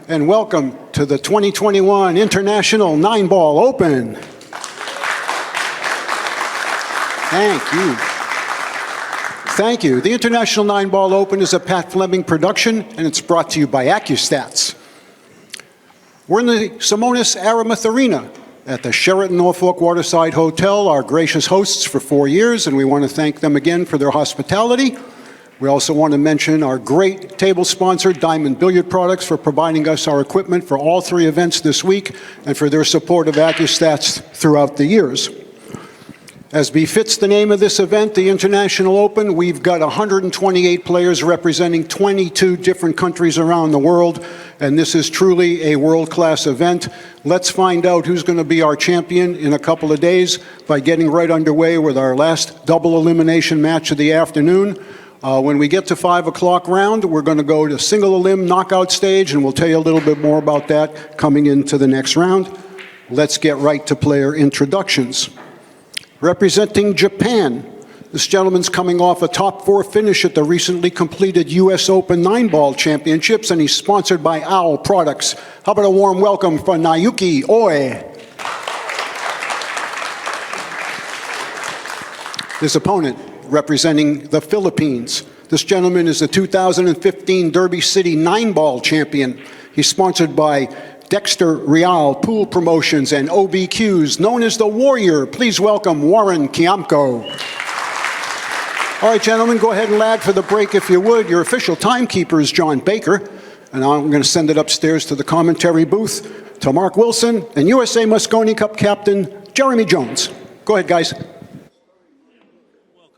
And welcome to the 2021 International 9-Ball Open. Thank you. Thank you. The International 9-Ball Open is a Pat Fleming production, and it's brought to you by Accu-Stats. We're in the Simonis Aramuth Arena at the Sheraton Norfolk Waterside Hotel, our gracious hosts for 4 years, and we want to thank them again for their hospitality. We also want to mention our great table sponsor, Diamond Billiard Products, for providing us our equipment for all 3 events this week and for their support of Accu-Stats throughout the years. As befits the name of this event, the International Open, we've got 128 players representing 22 different countries around the world, and this is truly a world-class event. Let's find out who's going to be our champion in a couple of days by getting right underway with our last double elimination match of the afternoon. When we get to 5 o'clock round, we're going to go to single elim knockout stage, and we'll tell you a little bit more about that coming into the next round. Let's get right to player introductions. Representing Japan, this gentleman's coming off a top 4 finish at the recently completed U.S. Open 9-Ball Championships, and he's sponsored by Owl Products. How about a warm welcome for Naoyuki Oe. His opponent, representing the Philippines. This gentleman is the 2015 Derby City 9-Ball champion. He's sponsored by Dexter Real Pool Promotions and OBQs, known as the Warrior. Please welcome Warren Kiamco. All right, gentlemen, go ahead and lag for the break if you would. Your official timekeeper is John Baker, and I'm going to send it upstairs to the commentary booth to Mark Wilson and USA Mosconi Cup captain Jeremy Jones. Go ahead, guys.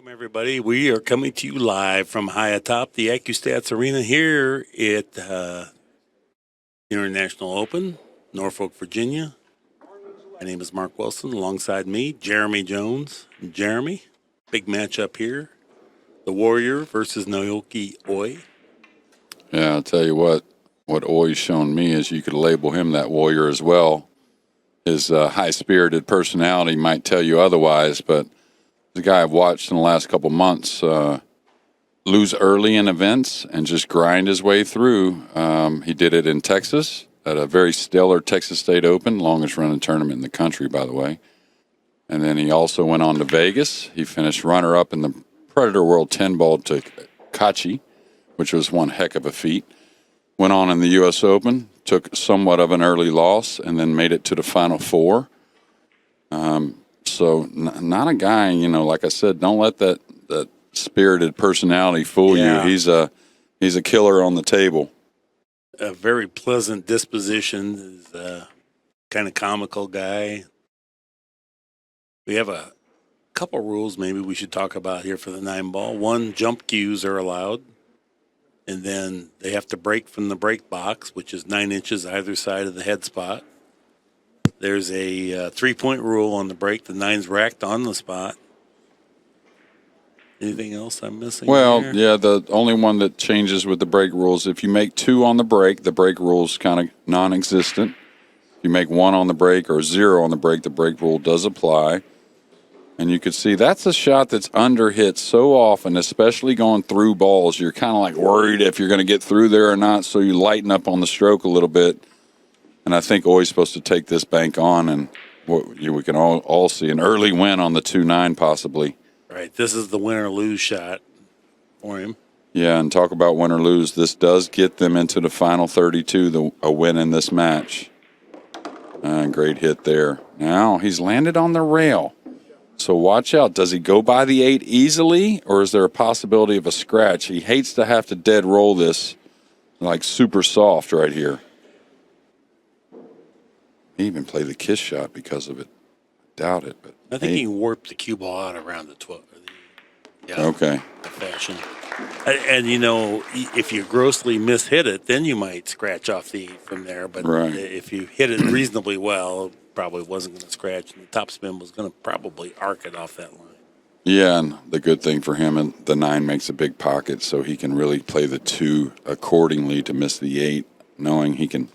Everybody, we are coming to you live from high atop the Accu-Stats Arena here at International Open, Norfolk, Virginia. My name is Mark Wilson. Alongside me, Jeremy Jones. Jeremy, big matchup here. The Warrior versus Naoyuki Oe. Yeah, I'll tell you what Oe's shown me is you could label him that Warrior as well. His high-spirited personality might tell you otherwise, but the guy I've watched in the last couple months lose early in events and just grind his way through. He did it in Texas at a very stellar Texas State Open, longest running tournament in the country, by the way. And then he also went on to Vegas. He finished runner-up in the Predator World 10-Ball to Kachi, which was one heck of a feat. Went on in the U.S. Open, took somewhat of an early loss, and then made it to the Final Four. So not a guy, like I said, don't let that spirited personality fool you. He's a killer on the table. A very pleasant disposition, is a kind of comical guy. We have a couple rules maybe we should talk about here for the 9-ball. One, jump cues are allowed, and then they have to break from the break box, which is 9 inches either side of the head spot. There's a 3-point rule on the break. The 9's racked on the spot. Anything else I'm missing? Well, here? yeah, the only one that changes with the break rules, if you make 2 on the break rule's kind of non-existent. you make 1 on the break or 0 on the break rule does apply. And you can see that's a shot that's under hit so often, especially going through balls. You're kind of like worried if you're going to get through there or not, so you lighten up on the stroke a little bit. And I think Oi's supposed to take this bank on, and we can all see an early win on the 2-9 possibly. Right. This is the win or lose shot for him. Yeah, and talk about win or lose. This does get them into the final 32, a win in this match. Great hit there. Now he's landed on the rail. So watch out. Does he go by the 8 easily, or is there a possibility of a scratch? He hates to have to dead roll this like super soft right here. He even played the kiss shot because of it. Doubt it, but I think he warped the cue ball out around the 12. Okay. Fashion. And, you know, if you grossly mishit it, then you might scratch off the 8 from there. But Right. if you hit it reasonably well, it probably wasn't going to scratch. And the topspin was going to probably arc it off that line. Yeah, and the good thing for him, and the 9 makes a big pocket, so he can really play the 2 accordingly to miss the 8, knowing he can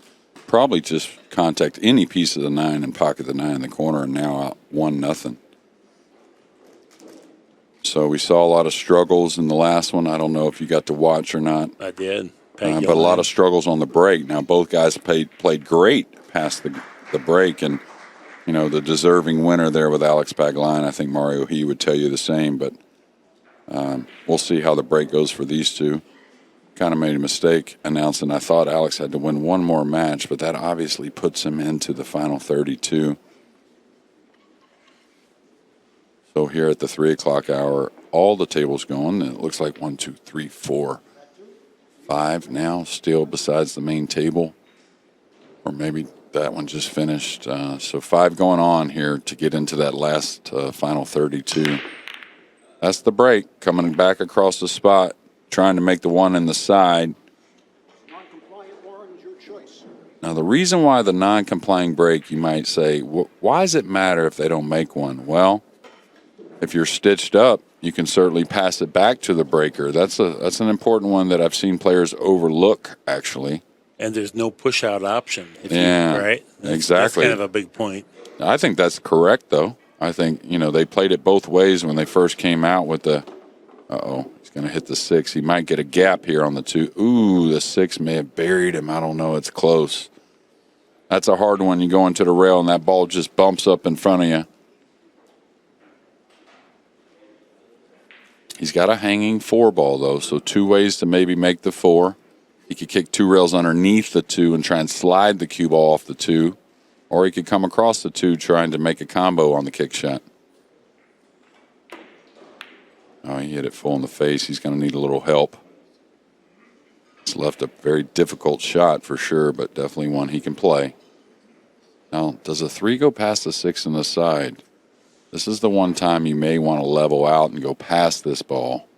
probably just contact any piece of the 9 and pocket the 9 in the corner, and now out 1-0. So we saw a lot of struggles in the last one. I don't know if you got to watch or not. I did. But a lot of struggles on the break. Now, both guys played great past the break, and, you know, the deserving winner there with Alex Pagline, I think Mario he would tell you the same, but we'll see how the break goes for these two. Kind of made a mistake announcing I thought Alex had to win one more match, but that obviously puts him into the final 32. So here at the 3 o'clock hour, all the tables going. It looks like 1, 2, 3, 4, 5 now still besides the main table. Or maybe that one just finished. So 5 going on here to get into that last final 32. That's the break. Coming back across the spot, trying to make the 1 in the side. Non-compliant, Warren, is your choice. Now, the reason why the non-complying break, you might say, why does it matter if they don't make one? Well, if you're stitched up, you can certainly pass it back to the breaker. That's an important one that I've seen players overlook, actually. And there's no push-out option. Right? That's Exactly. kind of a big point. I think that's correct, though. I think, you know, they played it both ways when they first came out with the, he's going to hit the 6. He might get a gap here on the 2. Ooh, the 6 may have buried him. I don't know. It's close. That's a hard one. You go into the rail and that ball just bumps up in front of you. He's got a hanging 4 ball, though, so 2 ways to maybe make the 4. He could kick 2 rails underneath the 2 and try and slide the cue ball off the 2, or he could come across the 2 trying to make a combo on the kick shot. Oh, he hit it full in the face. He's going to need a little help. It's left a very difficult shot for sure, but definitely one he can play. Now, does a 3 go past the 6 on the side? This is the one time you may want to level out and go past this ball.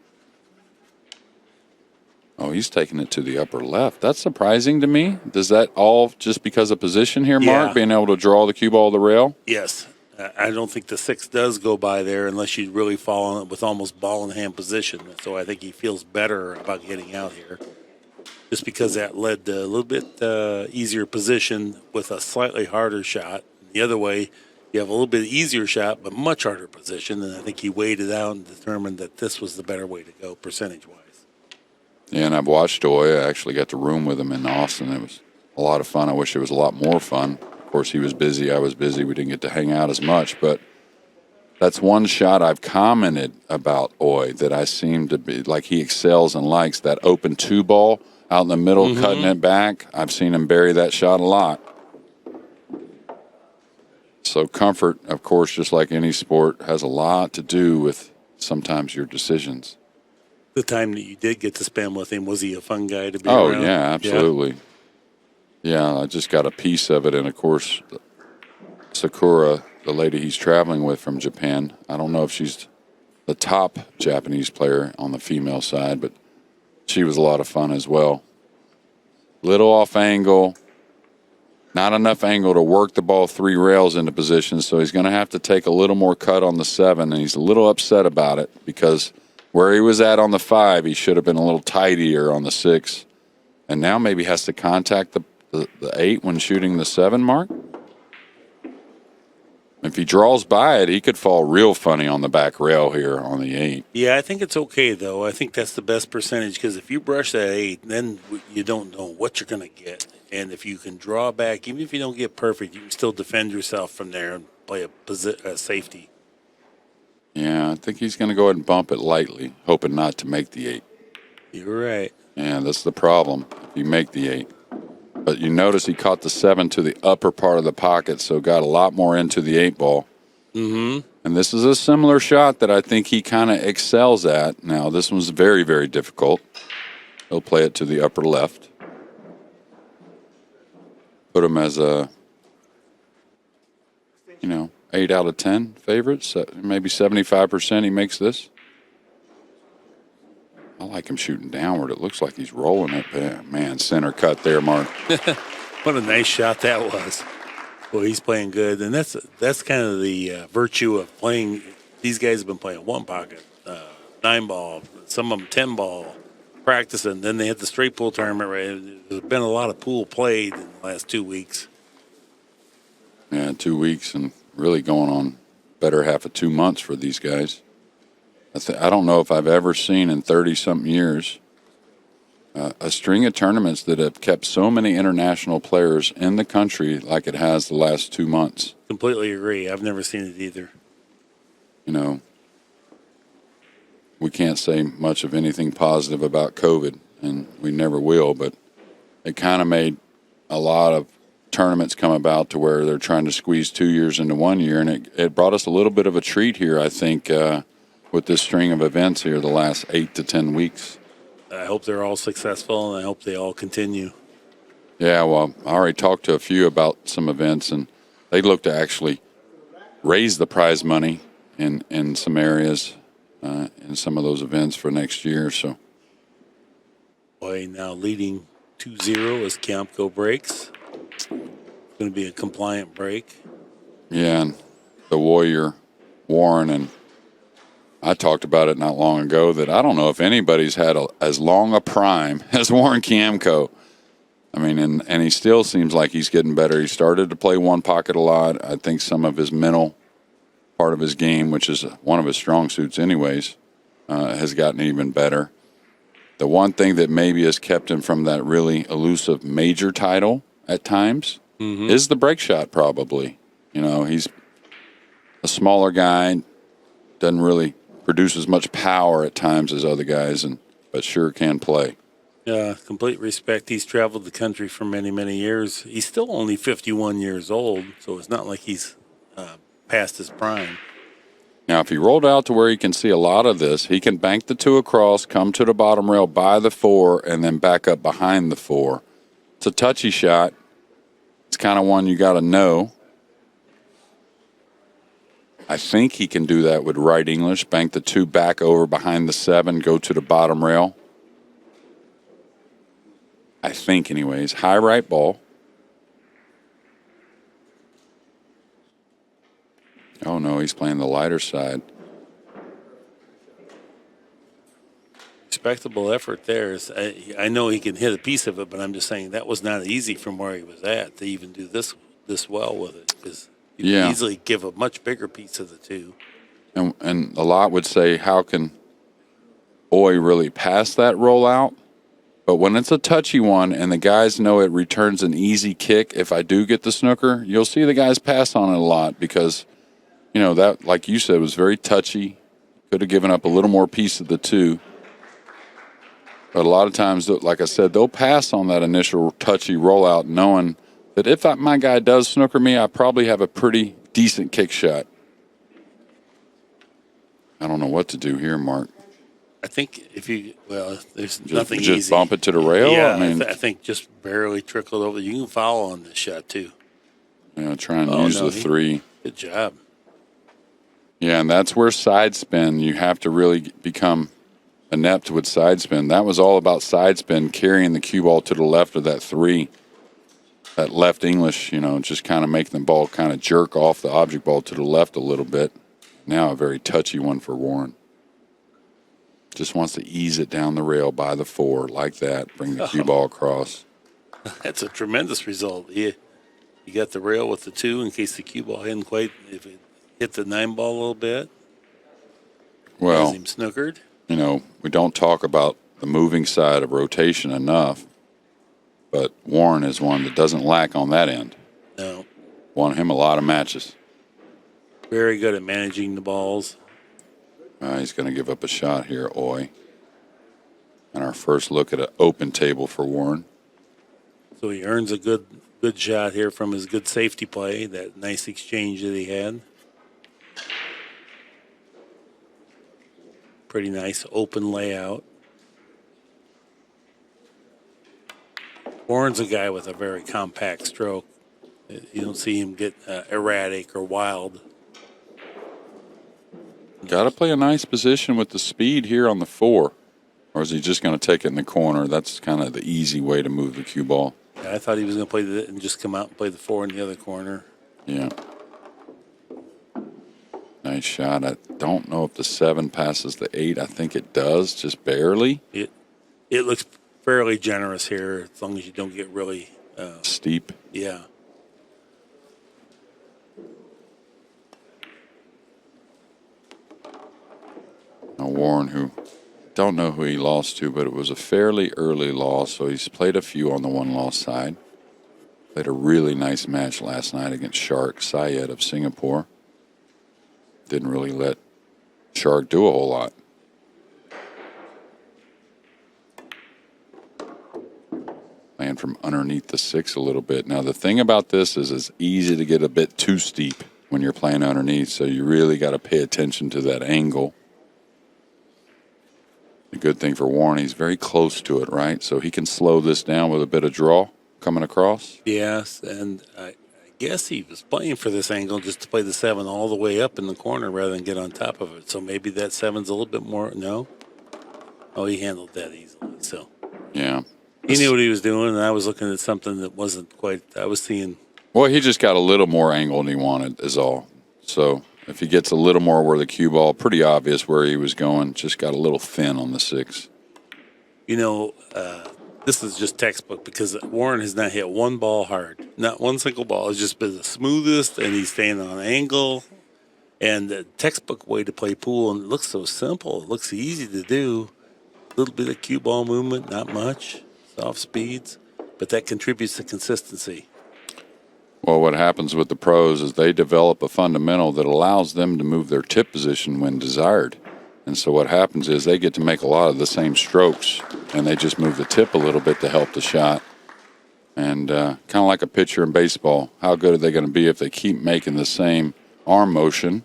Oh, he's taking it to the upper left. That's surprising to me. Does that all just because of position here, Mark, Yeah. being able to draw the cue ball to the rail? Yes. I don't think the 6 does go by there unless you really fall on it with almost ball in hand position. So I think he feels better about getting out here. Just because that led to a little bit easier position with a slightly harder shot. The other way, you have a little bit easier shot, but much harder position. And I think he weighed it out and determined that this was the better way to go percentage-wise. Yeah, and I've watched Oy. I actually got to room with him in Austin. It was a lot of fun. I wish it was a lot more fun. Of course, he was busy. I was busy. We didn't get to hang out as much. But that's one shot I've commented about Oy that I seem to be like he excels and likes. That open 2 ball out in the middle, cutting it back. I've seen him bury that shot a lot. So comfort, of course, just like any sport, has a lot to do with sometimes your decisions. The time that you did get to spend with him, was he a fun guy to be around? Oh, yeah, absolutely. Yeah, I just got a piece of it. And, of course, Sakura, the lady he's traveling with from Japan, I don't know if she's the top Japanese player on the female side, but she was a lot of fun as well. Little off angle. Not enough angle to work the ball 3 rails into position, so he's going to have to take a little more cut on the 7, and he's a little upset about it because where he was at on the 5, he should have been a little tidier on the 6, and now maybe has to contact the 8 when shooting the 7, Mark? If he draws by it, he could fall real funny on the back rail here on the 8. Yeah, I think it's okay, though. I think that's the best percentage because if you brush that 8, then you don't know what you're going to get. And if you can draw back, even if you don't get perfect, you can still defend yourself from there and play a safety. Yeah, I think he's going to go ahead and bump it lightly, hoping not to make the 8. You're right. Yeah, that's the problem if you make the 8. But you notice he caught the 7 to the upper part of the pocket, so got a lot more into the 8 ball. Mm-hmm. And this is a similar shot that I think he kind of excels at. Now, this one's very, very difficult. He'll play it to the upper left. Put him as a, 8 out of 10 favorite. So maybe 75% he makes this. I like him shooting downward. It looks like he's rolling it. Man, center cut there, Mark. What a nice shot that was. Well, he's playing good, and that's kind of the virtue of playing. These guys have been playing 1 pocket, 9 ball, some of them 10 ball, practicing. Then they hit the straight pool tournament. Right? There's been a lot of pool played in the last 2 weeks. Yeah, 2 weeks and really going on better half of 2 months for these guys. I don't know if I've ever seen in 30-something years a string of tournaments that have kept so many international players in the country like it has the last 2 months. Completely agree. I've never seen it either. We can't say much of anything positive about COVID, and we never will, but it kind of made a lot of tournaments come about to where they're trying to squeeze 2 years into 1 year, and it brought us a little bit of a treat here, I think, with this string of events here the last 8 to 10 weeks. I hope they're all successful, and I hope they all continue. Yeah, well, I already talked to a few about some events, and they look to actually raise the prize money in some areas in some of those events for next year. So, Boy, now leading 2-0 as Kiamco breaks. It's going to be a compliant break. yeah, and the Warrior, Warren, and I talked about it not long ago that I don't know if anybody's had as long a prime as Warren Kiamco. I mean, and he still seems like he's getting better. He started to play 1 pocket a lot. I think some of his mental part of his game, which is one of his strong suits anyways, has gotten even better. The one thing that maybe has kept him from that really elusive major title at times is the break shot probably. He's a smaller guy, doesn't really produce as much power at times as other guys, but sure can play. Complete respect. He's traveled the country for many, many years. He's still only 51 years old, so it's not like he's past his prime. Now, if he rolled out to where he can see a lot of this, he can bank the 2 across, come to the bottom rail by the 4, and then back up behind the 4. It's a touchy shot. It's kind of one you got to know. I think he can do that with right English, bank the 2 back over behind the 7, go to the bottom rail. I think, anyways. High right ball. Oh, no, he's playing the lighter side. Respectable effort there. I know he can hit a piece of it, but I'm just saying that was not easy from where he was at to even do this well with it. Because you can easily give a much bigger piece of the 2. And a lot would say, how can Oy really pass that rollout? But when it's a touchy one and the guys know it returns an easy kick, if I do get the snooker, you'll see the guys pass on it a lot because, that, like you said, was very touchy. Could have given up a little more piece of the 2. But a lot of times, like I said, they'll pass on that initial touchy rollout knowing that if my guy does snooker me, I probably have a pretty decent kick shot. I don't know what to do here, Mark. I think there's nothing just easy. Bump it to the rail? Yeah, I think just barely trickle over. You can foul on this shot, too. Try and use the 3. Good job. Yeah, and that's where side spin, you have to really become inept with side spin. That was all about side spin, carrying the cue ball to the left of that 3. That left English, just kind of making the ball kind of jerk off the object ball to the left a little bit. Now a very touchy one for Warren. Just wants to ease it down the rail by the 4 like that, bring the cue ball across. That's a tremendous result. He You got the rail with the 2 in case the cue ball hadn't quite, if it hit the 9 ball a little bit. Well, Has him snookered. you know, we don't talk about the moving side of rotation enough, but Warren is one that doesn't lack on that end. No. Won him a lot of matches. Very good at managing the balls. He's going to give up a shot here, Oy. And our first look at an open table for Warren. So he earns a good shot here from his good safety play, that nice exchange that he had. Pretty nice open layout. Warren's a guy with a very compact stroke. You don't see him get erratic or wild. Got to play a nice position with the speed here on the 4. Or is he just going to take it in the corner? That's kind of the easy way to move the cue ball. I thought he was going to play it and just come out and play the 4 in the other corner. Yeah. Nice shot. I don't know if the 7 passes the 8. I think it does, just barely. It looks fairly generous here, as long as you don't get really steep. Yeah. Now Warren, who don't know who he lost to, but it was a fairly early loss, so he's played a few on the one-loss side. Played a really nice match last night against Shark Syed of Singapore. Didn't really let Shark do a whole lot. Playing from underneath the 6 a little bit. Now, the thing about this is it's easy to get a bit too steep when you're playing underneath, so you really got to pay attention to that angle. The good thing for Warren, he's very close to it, right? So he can slow this down with a bit of draw coming across. Yes, and I guess he was playing for this angle just to play the 7 all the way up in the corner rather than get on top of it. So maybe that 7's a little bit more, no? Oh, he handled that easily, so. Yeah. He knew what he was doing, and I was looking at something that wasn't quite, I was seeing. Well, he just got a little more angle than he wanted is all. So if he gets a little more where the cue ball, pretty obvious where he was going, just got a little thin on the 6. You know, this is just textbook because Warren has not hit one ball hard. Not one single ball. It's just been the smoothest, and he's staying on angle. And the textbook way to play pool, and it looks so simple. It looks easy to do. A little bit of cue ball movement, not much. Soft speeds. But that contributes to consistency. Well, what happens with the pros is they develop a fundamental that allows them to move their tip position when desired. And so what happens is they get to make a lot of the same strokes, and they just move the tip a little bit to help the shot. And kind of like a pitcher in baseball, how good are they going to be if they keep making the same arm motion?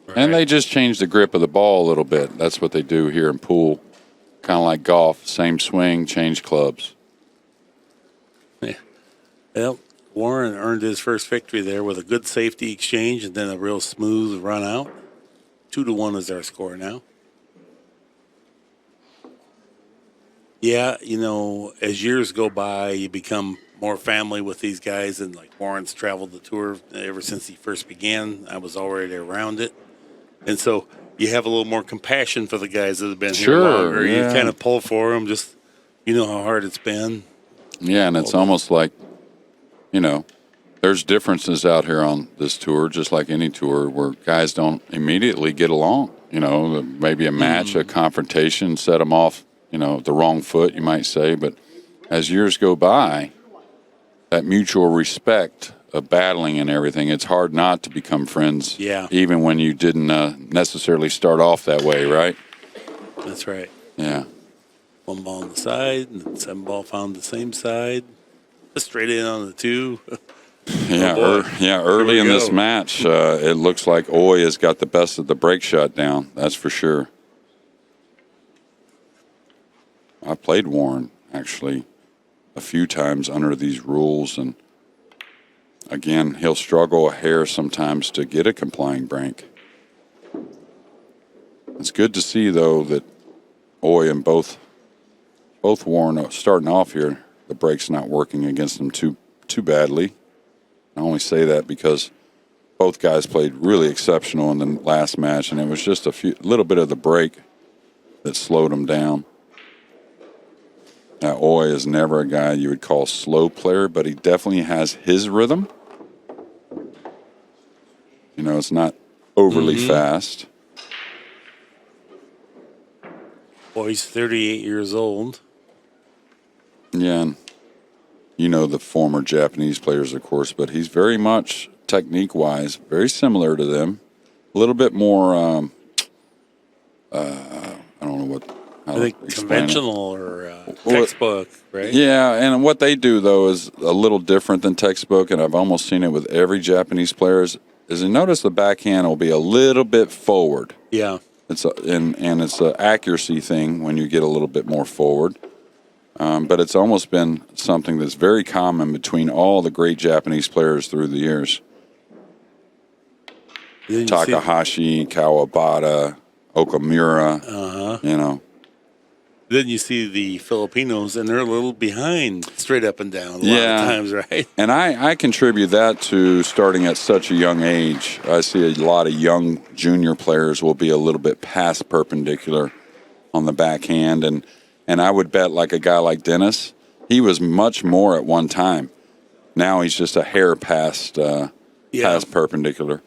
Right. And they just change the grip of the ball a little bit. That's what they do here in pool. Kind of like golf, same swing, change clubs. Yeah. Well, Warren earned his first victory there with a good safety exchange and then a real smooth run out. 2-1 is our score now. Yeah, you know, as years go by, you become more family with these guys. And like Warren's traveled the tour ever since he first began. I was already around it. And so you have a little more compassion for the guys that have been here longer. Yeah. You kind of pull for them. Just, you know how hard it's been. Yeah, and it's almost like, you know, there's differences out here on this tour, just like any tour, where guys don't immediately get along. You know, maybe a match, a confrontation, set them off, you know, the wrong foot, you might say. But as years go by, that mutual respect of battling and everything, it's hard not to become friends. Yeah. Even when you didn't necessarily start off that way, right? That's right. Yeah. 1 ball on the side, and 7 ball found the same side. Straight in on the 2. Yeah, early in this match, it looks like Oy has got the best of the break shot down. That's for sure. I played Warren, actually, a few times under these rules, and again, he'll struggle a hair sometimes to get a complying break. It's good to see, though, that Oy and both Warren starting off here, the break's not working against them too badly. I only say that because both guys played really exceptional in the last match, and it was just a little bit of the break that slowed them down. Now, Oy is never a guy you would call a slow player, but he definitely has his rhythm, It's not overly fast. Well, he's 38 years old. Yeah, and the former Japanese players, of course, but he's very much technique-wise very similar to them. A little bit more, I don't know how I think to explain it. conventional or textbook, right? Yeah, and what they do, though, is a little different than textbook, and I've almost seen it with every Japanese player, is you notice the backhand will be a little bit forward. Yeah. It's and it's an accuracy thing when you get a little bit more forward. But it's almost been something that's very common between all the great Japanese players through the years. Takahashi, Kawabata, Okamura, Then you see the Filipinos, and they're a little behind straight up and down a lot of times, right? And I contribute that to starting at such a young age. I see a lot of young junior players will be a little bit past perpendicular on the backhand, and I would bet like a guy like Dennis, he was much more at one time. Now he's just a hair past perpendicular.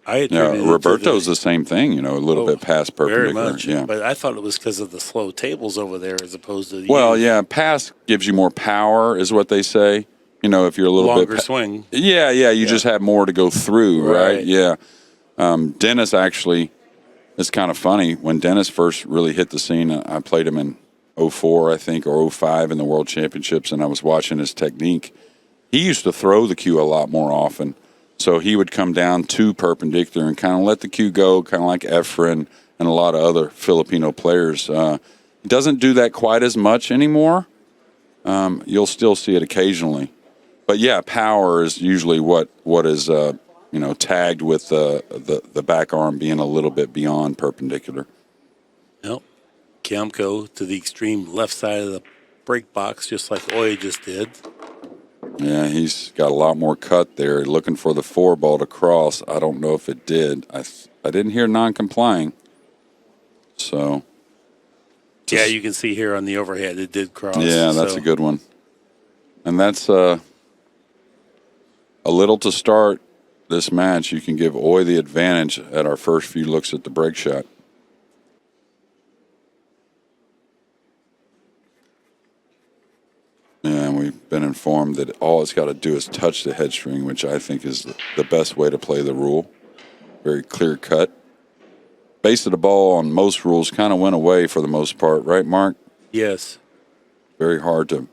Roberto's the same thing, a little bit past perpendicular. Very much, yeah. But I thought it was because of the slow tables over there as opposed to past gives you more power is what they say. If you're a little longer bit swing. Yeah, you just have more to go through, right? Yeah. Dennis actually, it's kind of funny. When Dennis first really hit the scene, I played him in 04, I think, or 05 in the World Championships, and I was watching his technique. He used to throw the cue a lot more often. So he would come down to perpendicular and kind of let the cue go, kind of like Efren and a lot of other Filipino players. He doesn't do that quite as much anymore. You'll still see it occasionally. But, power is usually what is, tagged with the back arm being a little bit beyond perpendicular. Yep. Kiamco to the extreme left side of the break box, just like Oy just did. Yeah, he's got a lot more cut there, looking for the 4 ball to cross. I don't know if it did. I didn't hear non-complying. So. Yeah, you can see here on the overhead it did cross. Yeah, that's a good one. And that's a little to start this match. You can give Oy the advantage at our first few looks at the break shot. And we've been informed that all it's got to do is touch the head string, which I think is the best way to play the rule. Very clear cut. Base of the ball on most rules kind of went away for the most part, right, Mark? Yes. Very hard to,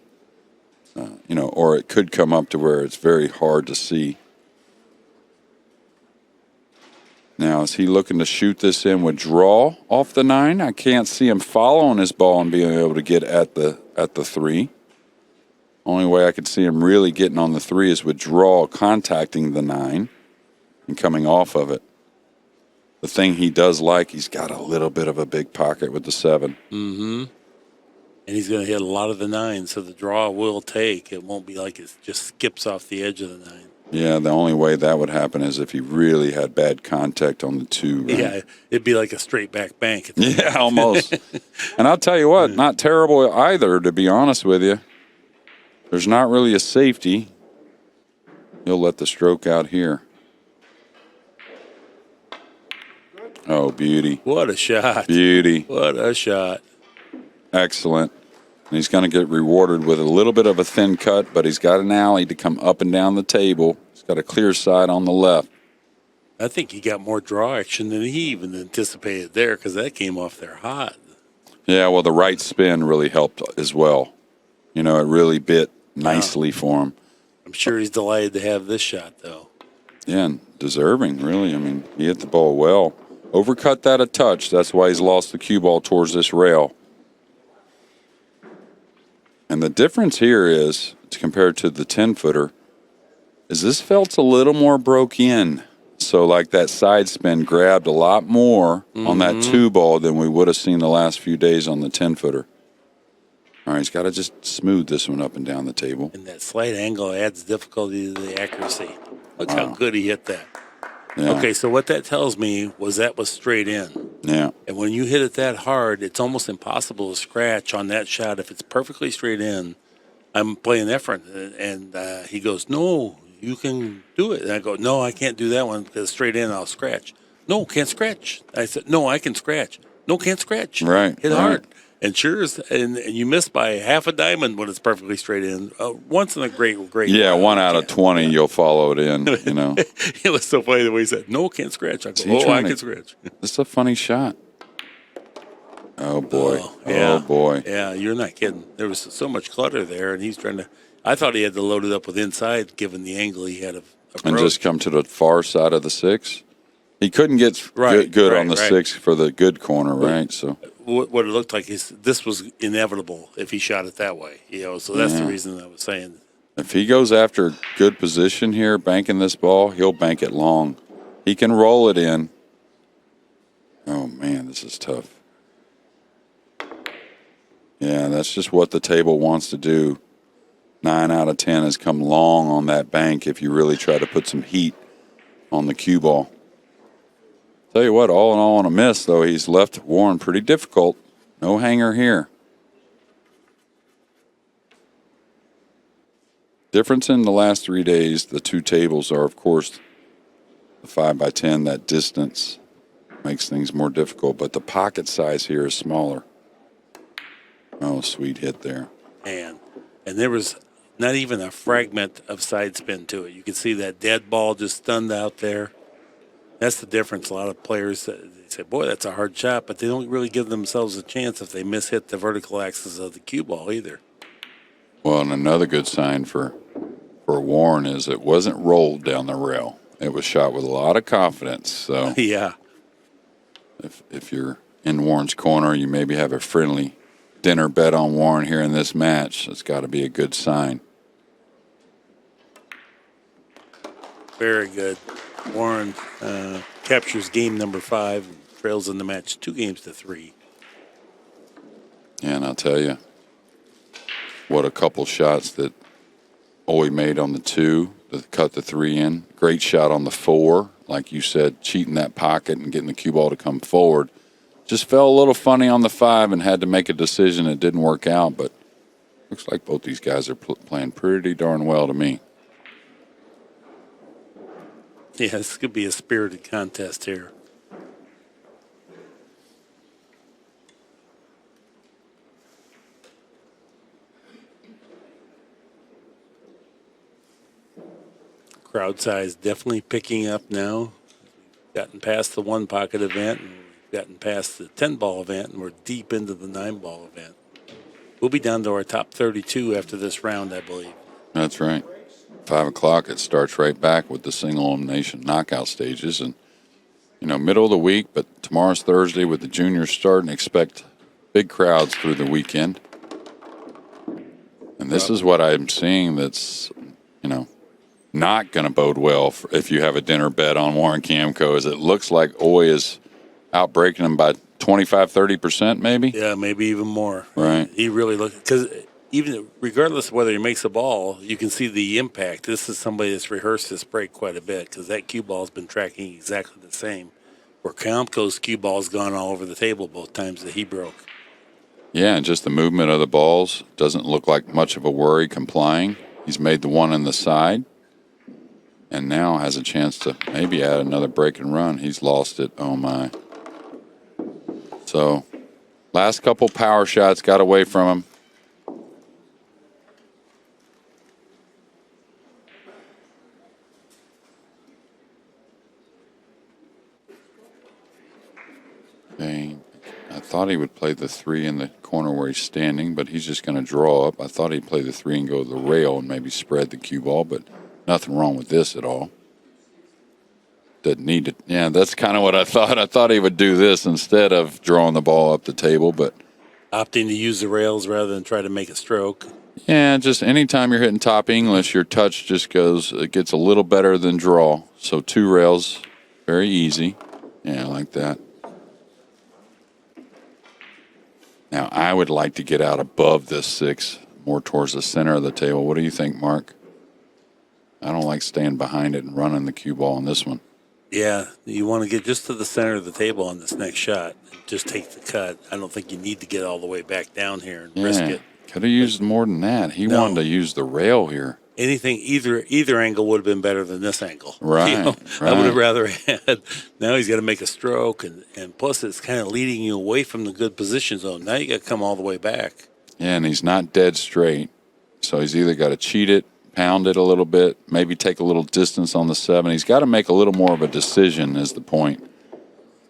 or it could come up to where it's very hard to see. Now, is he looking to shoot this in with draw off the 9? I can't see him following his ball and being able to get at the 3. Only way I could see him really getting on the 3 is with draw, contacting the 9 and coming off of it. The thing he does like, he's got a little bit of a big pocket with the 7. Mm-hmm. And he's going to hit a lot of the 9, so the draw will take. It won't be like it just skips off the edge of the 9. Yeah, the only way that would happen is if he really had bad contact on the 2. Right? Yeah, it'd be like a straight back bank. Yeah, almost. And I'll tell you what, not terrible either, to be honest with you. There's not really a safety. He'll let the stroke out here. Oh, beauty. What a shot. Beauty. What a shot. Excellent. And he's going to get rewarded with a little bit of a thin cut, but he's got an alley to come up and down the table. He's got a clear side on the left. I think he got more draw action than he even anticipated there because that came off there hot. Yeah, well, the right spin really helped as well. It really bit nicely for him. I'm sure he's delighted to have this shot, though. Yeah, and deserving, really. I mean, he hit the ball well. Overcut that a touch. That's why he's lost the cue ball towards this rail. And the difference here is, compared to the 10-footer, is this felt a little more broke in. So, like that side spin grabbed a lot more on that 2 ball than we would have seen the last few days on the 10-footer. All right, he's got to just smooth this one up and down the table. And that slight angle adds difficulty to the accuracy. Look how good he hit that. Yeah. Okay, so what that tells me was that was straight in. Yeah. And when you hit it that hard, it's almost impossible to scratch on that shot if it's perfectly straight in. I'm playing Efren, and he goes, no, you can do it. And I go, no, I can't do that one because straight in I'll scratch. No, can't scratch. I said, no, I can scratch. No, can't scratch. Right, Hit right. hard. And sure, and you miss by half a diamond when it's perfectly straight in. Once in a great Yeah, while, 1 you out of can't. 20, you'll follow it in, you know. It was so funny the way he said, no, can't scratch. I go, he I trying can to- scratch. This is a funny shot. Oh, boy. Yeah. Oh, boy. Yeah, you're not kidding. There was so much clutter there, and he's trying to. I thought he had to load it up with inside, given the angle he had of approach. And just come to the far side of the 6. He couldn't get Right, good right, on the right. 6 for the good corner, right? So What it looked like is this was inevitable if he shot it that way. So that's the Yeah. reason I was saying. if he goes after good position here, banking this ball, he'll bank it long. He can roll it in. Oh, man, this is tough. Yeah, that's just what the table wants to do. 9 out of 10 has come long on that bank if you really try to put some heat on the cue ball. Tell you what, all in all on a miss, though, he's left Warren pretty difficult. No hanger here. Difference in the last 3 days, the two tables are, of course, the 5x10, that distance makes things more difficult, but the pocket size here is smaller. Oh, sweet hit there. And there was not even a fragment of side spin to it. You could see that dead ball just stunned out there. That's the difference. A lot of players, they say, boy, that's a hard shot, but they don't really give themselves a chance if they mishit the vertical axis of the cue ball either. Well, and another good sign for Warren is it wasn't rolled down the rail. It was shot with a lot of confidence. So Yeah. if you're in Warren's corner, you maybe have a friendly dinner bet on Warren here in this match. It's got to be a good sign. Very good. Warren captures game number 5 and trails in the match 2-3. Yeah, and I'll tell you, what a couple shots that Owie made on the 2 to cut the 3 in. Great shot on the 4. Like you said, cheating that pocket and getting the cue ball to come forward. Just fell a little funny on the 5 and had to make a decision. It didn't work out, but looks like both these guys are playing pretty darn well to me. Yeah, this could be a spirited contest here. Crowd size definitely picking up now. Gotten past the 1 pocket event, and we've gotten past the 10 ball event, and we're deep into the 9 ball event. We'll be down to our top 32 after this round, I believe. That's right. 5 o'clock, it starts right back with the single elimination knockout stages. And, middle of the week, but tomorrow's Thursday with the juniors starting. Expect big crowds through the weekend. And this is what I'm seeing that's, not going to bode well if you have a dinner bet on Warren Kiamco, is it looks like Oy is outbreaking him by 25-30% maybe. Yeah, maybe even more. Right. He really looked, because even regardless of whether he makes a ball, you can see the impact. This is somebody that's rehearsed this break quite a bit, because that cue ball's been tracking exactly the same. Where Kiamco's cue ball's gone all over the table both times that he broke. Yeah, and just the movement of the balls doesn't look like much of a worry complying. He's made the one on the side. And now has a chance to maybe add another break and run. He's lost it. Oh, my. So, last couple power shots got away from him. Okay. I thought he would play the 3 in the corner where he's standing, but he's just going to draw up. I thought he'd play the 3 and go to the rail and maybe spread the cue ball, but nothing wrong with this at all. Doesn't need to. Yeah, that's kind of what I thought. I thought he would do this instead of drawing the ball up the table, but Opting to use the rails rather than try to make a stroke. yeah, just anytime you're hitting top English, your touch just gets a little better than draw. So 2 rails, very easy. Yeah, I like that. Now, I would like to get out above this 6, more towards the center of the table. What do you think, Mark? I don't like staying behind it and running the cue ball on this one. Yeah, you want to get just to the center of the table on this next shot. Just take the cut. I don't think you need to get all the way back down here and risk it. Could have used more than that. He wanted to use the rail here. anything, either angle would have been better than this angle. Right, I would have right. rather had. Now he's got to make a stroke, and plus it's kind of leading you away from the good position zone. Now you got to come all the way back. Yeah, and he's not dead straight. So he's either got to cheat it, pound it a little bit, maybe take a little distance on the 7. He's got to make a little more of a decision is the point.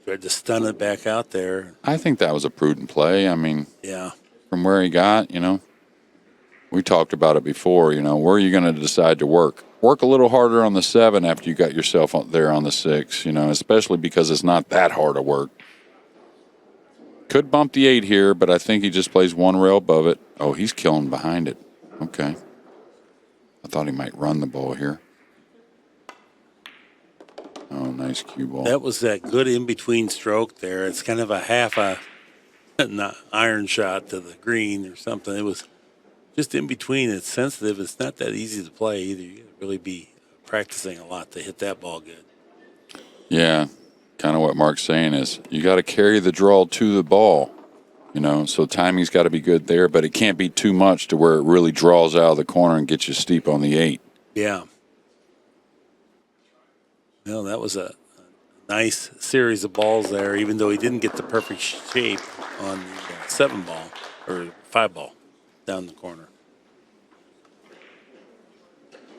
Tried to stun it back out there. I think that was a prudent play. I mean, Yeah. from where he got, we talked about it before, where are you going to decide to work? Work a little harder on the 7 after you got yourself there on the 6, especially because it's not that hard to work. Could bump the 8 here, but I think he just plays one rail above it. Oh, he's killing behind it. Okay. I thought he might run the ball here. Oh, nice cue ball. That was that good in-between stroke there. It's kind of a half not iron shot to the green or something. It was just in between. It's sensitive. It's not that easy to play either. You got to really be practicing a lot to hit that ball good. Yeah, kind of what Mark's saying is you got to carry the draw to the ball, so timing's got to be good there, but it can't be too much to where it really draws out of the corner and gets you steep on the 8. Yeah. Well, that was a nice series of balls there, even though he didn't get the perfect shape on the 7 ball or 5 ball down the corner.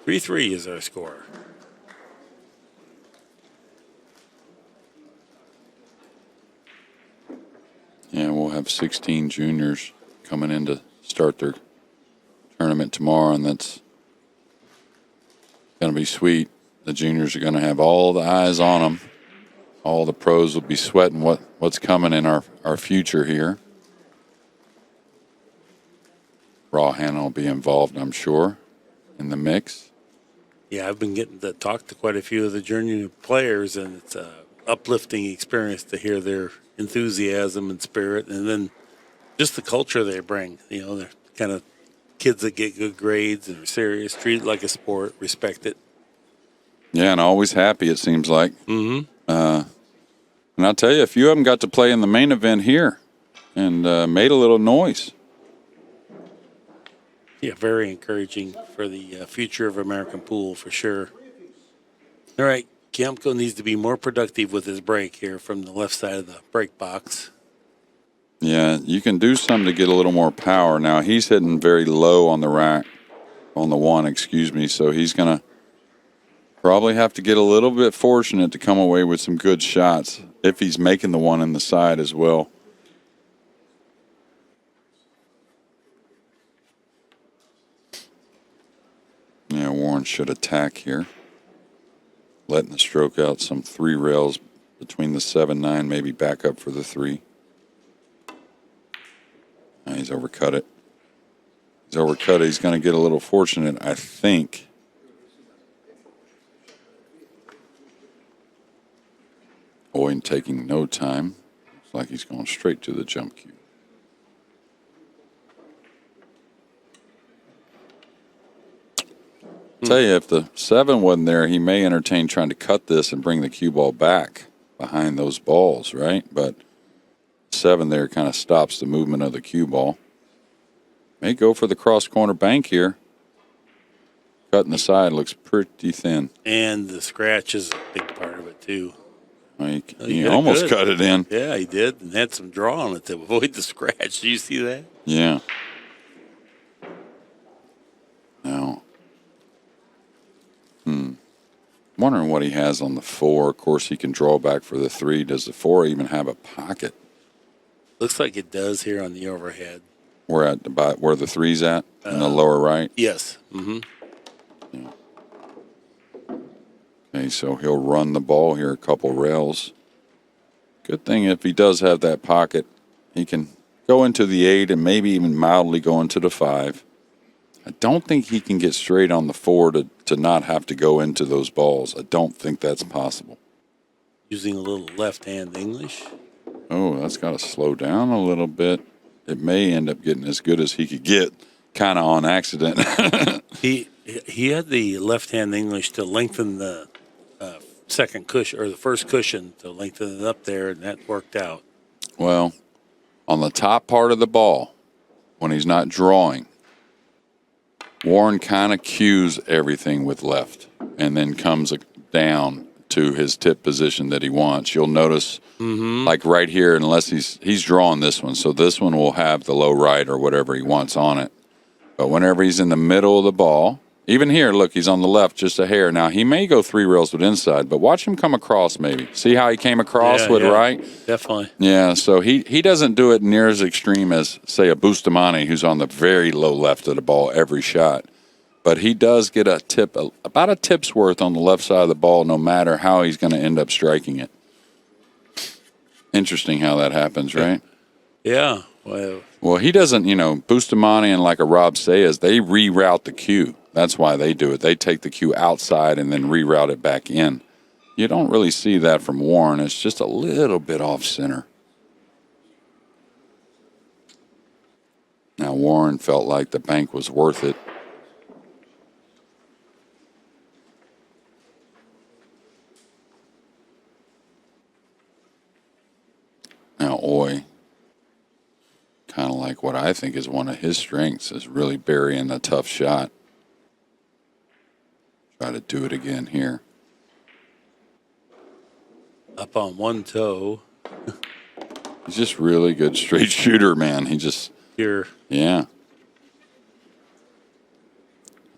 3-3 is our score. Yeah, we'll have 16 juniors coming in to start their tournament tomorrow, and that's going to be sweet. The juniors are going to have all the eyes on them. All the pros will be sweating what's coming in our future here. Raw Hannah will be involved, I'm sure, in the mix. Yeah, I've been getting to talk to quite a few of the junior players, and it's an uplifting experience to hear their enthusiasm and spirit, and then just the culture they bring. They're kind of kids that get good grades and are serious, treat it like a sport, respect it. Yeah, and always happy, it seems like. Mm-hmm. And I'll tell you, a few of them got to play in the main event here and made a little noise. Yeah, very encouraging for the future of American pool, for sure. All right, Kiamco needs to be more productive with his break here from the left side of the break box. Yeah, you can do something to get a little more power. Now, he's hitting very low on the rack, on the 1, so he's going to probably have to get a little bit fortunate to come away with some good shots if he's making the 1 in the side as well. Yeah, Warren should attack here. Letting the stroke out some 3 rails between the 7-9, maybe back up for the 3. Now he's overcut it. He's going to get a little fortunate, I think. Owen taking no time. Looks like he's going straight to the jump cue. Tell you, if the 7 wasn't there, he may entertain trying to cut this and bring the cue ball back behind those balls, right? But 7 there kind of stops the movement of the cue ball. May go for the cross corner bank here. Cutting the side looks pretty thin. And the scratch is a big part of it, too. Well, he almost cut it in. Yeah, he did, and had some draw on it to avoid the scratch. Do you see that? Yeah. Now, wondering what he has on the 4. Of course, he can draw back for the 3. Does the 4 even have a pocket? Looks like it does here on the overhead. Where the 3's at in the lower right? Yes. Mm-hmm. Yeah. Okay, so he'll run the ball here a couple rails. Good thing if he does have that pocket, he can go into the 8 and maybe even mildly go into the 5. I don't think he can get straight on the 4 to not have to go into those balls. I don't think that's possible. Using a little left-hand English. Oh, that's got to slow down a little bit. It may end up getting as good as he could get, kind of on accident. He had the left-hand English to lengthen the second cushion, or the first cushion, to lengthen it up there, and that worked out. Well, on the top part of the ball, when he's not drawing, Warren kind of cues everything with left and then comes down to his tip position that he wants. You'll notice, like right here, unless he's drawing this one, so this one will have the low right or whatever he wants on it. But whenever he's in the middle of the ball, even here, look, he's on the left just a hair. Now, he may go 3 rails with inside, but watch him come across maybe. See how he came across with right? Definitely. Yeah, so he doesn't do it near as extreme as, say, a Bustamante who's on the very low left of the ball every shot. But he does get a tip, about a tip's worth on the left side of the ball, no matter how he's going to end up striking it. Interesting how that happens, right? Yeah. Well, he doesn't, Bustamante and like a Rob Sayers, they reroute the cue. That's why they do it. They take the cue outside and then reroute it back in. You don't really see that from Warren. It's just a little bit off center. Now, Warren felt like the bank was worth it. Now, Oy, kind of like what I think is one of his strengths, is really burying a tough shot. Try to do it again here. Up on one toe. He's just really good straight shooter, man. He just... Here. Yeah.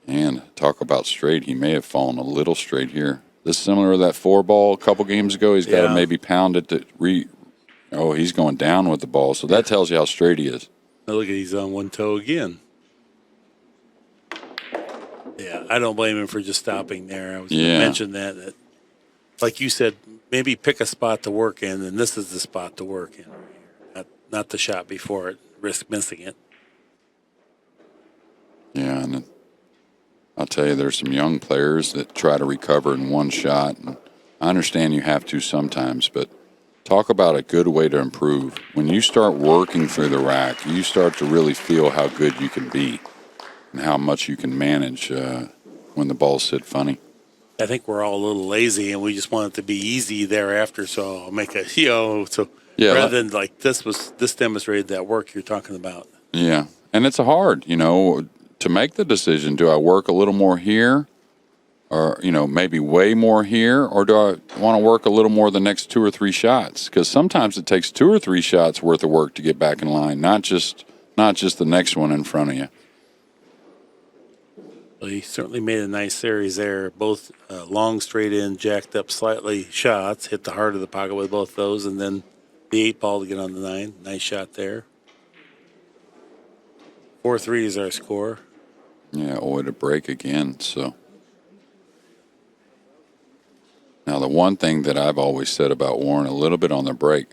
And talk about straight, he may have fallen a little straight here. This is similar to that 4-ball a couple games ago. He's got to maybe pound it to Oh, he's going down with the ball, so that tells you how straight he is. Now look at he's on one toe again. Yeah, I don't blame him for just stopping there. I was going to mention that, like you said, maybe pick a spot to work in, and this is the spot to work in. Not the shot before it, risk missing it. Yeah, and I'll tell you, there's some young players that try to recover in one shot, and I understand you have to sometimes, but talk about a good way to improve. When you start working through the rack, you start to really feel how good you can be and how much you can manage when the balls sit funny. I think we're all a little lazy, and we just want it to be easy thereafter. So I'll make a rather than like this demonstrated that work you're talking about. Yeah, and it's hard, to make the decision. Do I work a little more here? Or, maybe way more here, or do I want to work a little more the next 2 or 3 shots? Because sometimes it takes 2 or 3 shots worth of work to get back in line, not just the next one in front of you. Well, he certainly made a nice series there. Both long straight in, jacked up slightly shots, hit the heart of the pocket with both those, and then the 8-ball to get on the 9. Nice shot there. 4-3 is our score. Yeah, to break again, so... Now, the one thing that I've always said about Warren, a little bit on the break,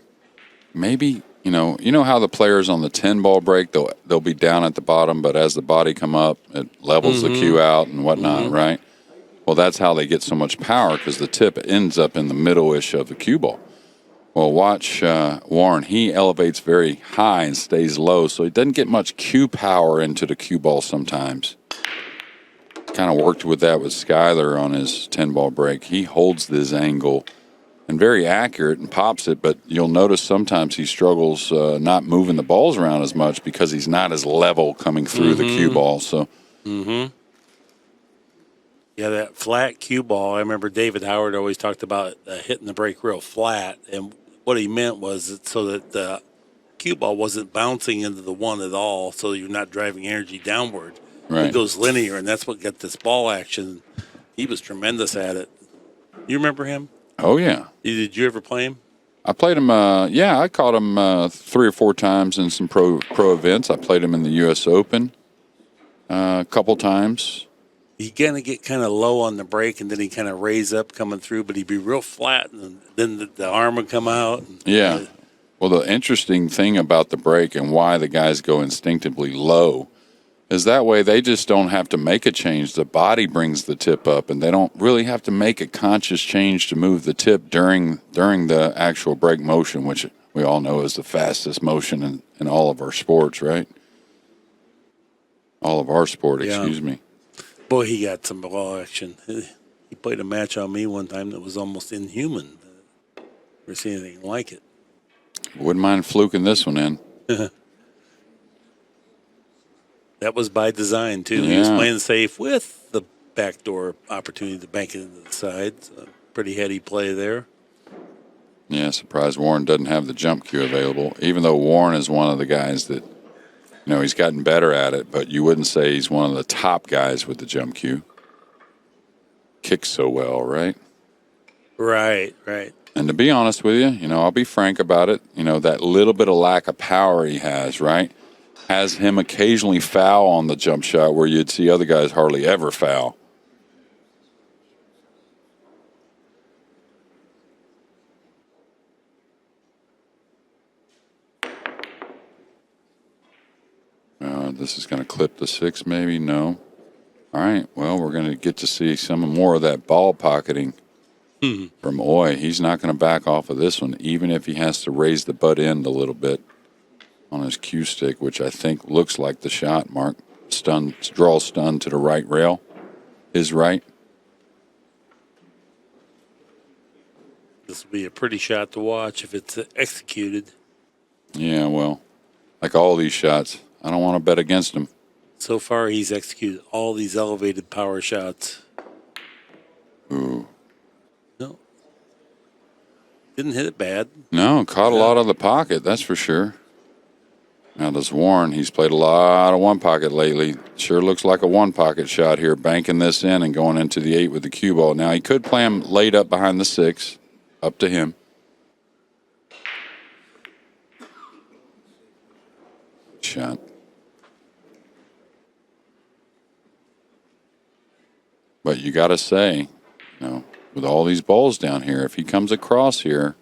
maybe, you know how the players on the 10-ball break, they'll be down at the bottom, but as the body come up, it levels the cue out and whatnot, right? Well, that's how they get so much power, because the tip ends up in the middle-ish of the cue ball. Well, watch Warren. He elevates very high and stays low, so he doesn't get much cue power into the cue ball sometimes. Kind of worked with that with Skyler on his 10-ball break. He holds this angle and very accurate and pops it, but you'll notice sometimes he struggles not moving the balls around as much because he's not as level coming through the cue ball. So, yeah, that flat cue ball. I remember David Howard always talked about hitting the break real flat, and what he meant was so that the cue ball wasn't bouncing into the one at all, so you're not driving energy downward. right. It goes linear, and that's what got this ball action. He was tremendous at it. You remember him? Oh, yeah. Did you ever play him? I played him, I caught him 3 or 4 times in some pro events. I played him in the U.S. Open a couple times. He'd get kind of low on the break, and then he'd kind of raise up coming through, but he'd be real flat, and then the arm would come out. Yeah. Well, the interesting thing about the break and why the guys go instinctively low is that way they just don't have to make a change. The body brings the tip up, and they don't really have to make a conscious change to move the tip during the actual break motion, which we all know is the fastest motion in all of our sports, right? All of our sport, excuse me. Boy, he got some ball action. He played a match on me one time that was almost inhuman. Never seen anything like it. Wouldn't mind fluking this one in. That was by design, too. He was Yeah. playing safe with the backdoor opportunity to bank it into the side. So pretty heady play there. Yeah, surprised Warren doesn't have the jump cue available, even though Warren is one of the guys that, he's gotten better at it, but you wouldn't say he's one of the top guys with the jump cue. Kicks so well, right? Right. And to be honest with you, I'll be frank about it. That little bit of lack of power he has, right, has him occasionally foul on the jump shot where you'd see other guys hardly ever foul. This is going to clip the 6, maybe? No. All right. Well, we're going to get to see some more of that ball pocketing from Oy. He's not going to back off of this one, even if he has to raise the butt end a little bit on his cue stick, which I think looks like the shot, Mark. Draw stun to the right rail. His right. This will be a pretty shot to watch if it's executed. Yeah, well, like all these shots, I don't want to bet against him. So far, he's executed all these elevated power shots. Ooh. No. Didn't hit it bad. No, caught a lot of the pocket, that's for sure. Now, this Warren, he's played a lot of one pocket lately. Sure looks like a one pocket shot here, banking this in and going into the 8 with the cue ball. Now, he could play him laid up behind the 6, up to him. Shot. But you got to say, with all these balls down here, if he comes across here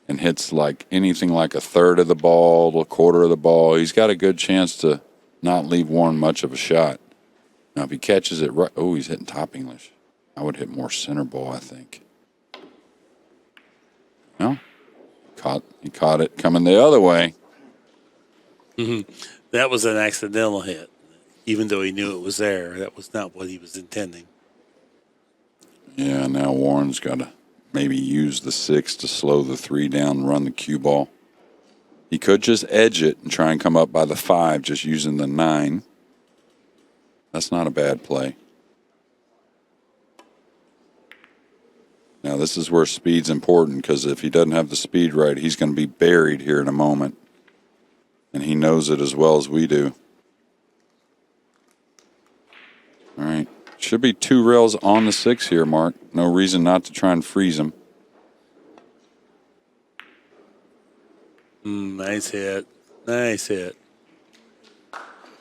and hits like anything like a third of the ball, a quarter of the ball, he's got a good chance to not leave Warren much of a shot. Now, if he catches it right, he's hitting top English. I would hit more center ball, I think. No, he caught it coming the other way. That was an accidental hit. Even though he knew it was there, that was not what he was intending. Yeah, now Warren's got to maybe use the 6 to slow the 3 down and run the cue ball. He could just edge it and try and come up by the 5 just using the 9. That's not a bad play. Now, this is where speed's important, because if he doesn't have the speed right, he's going to be buried here in a moment. And he knows it as well as we do. All right. Should be 2 rails on the 6 here, Mark. No reason not to try and freeze him. Nice hit. Nice hit.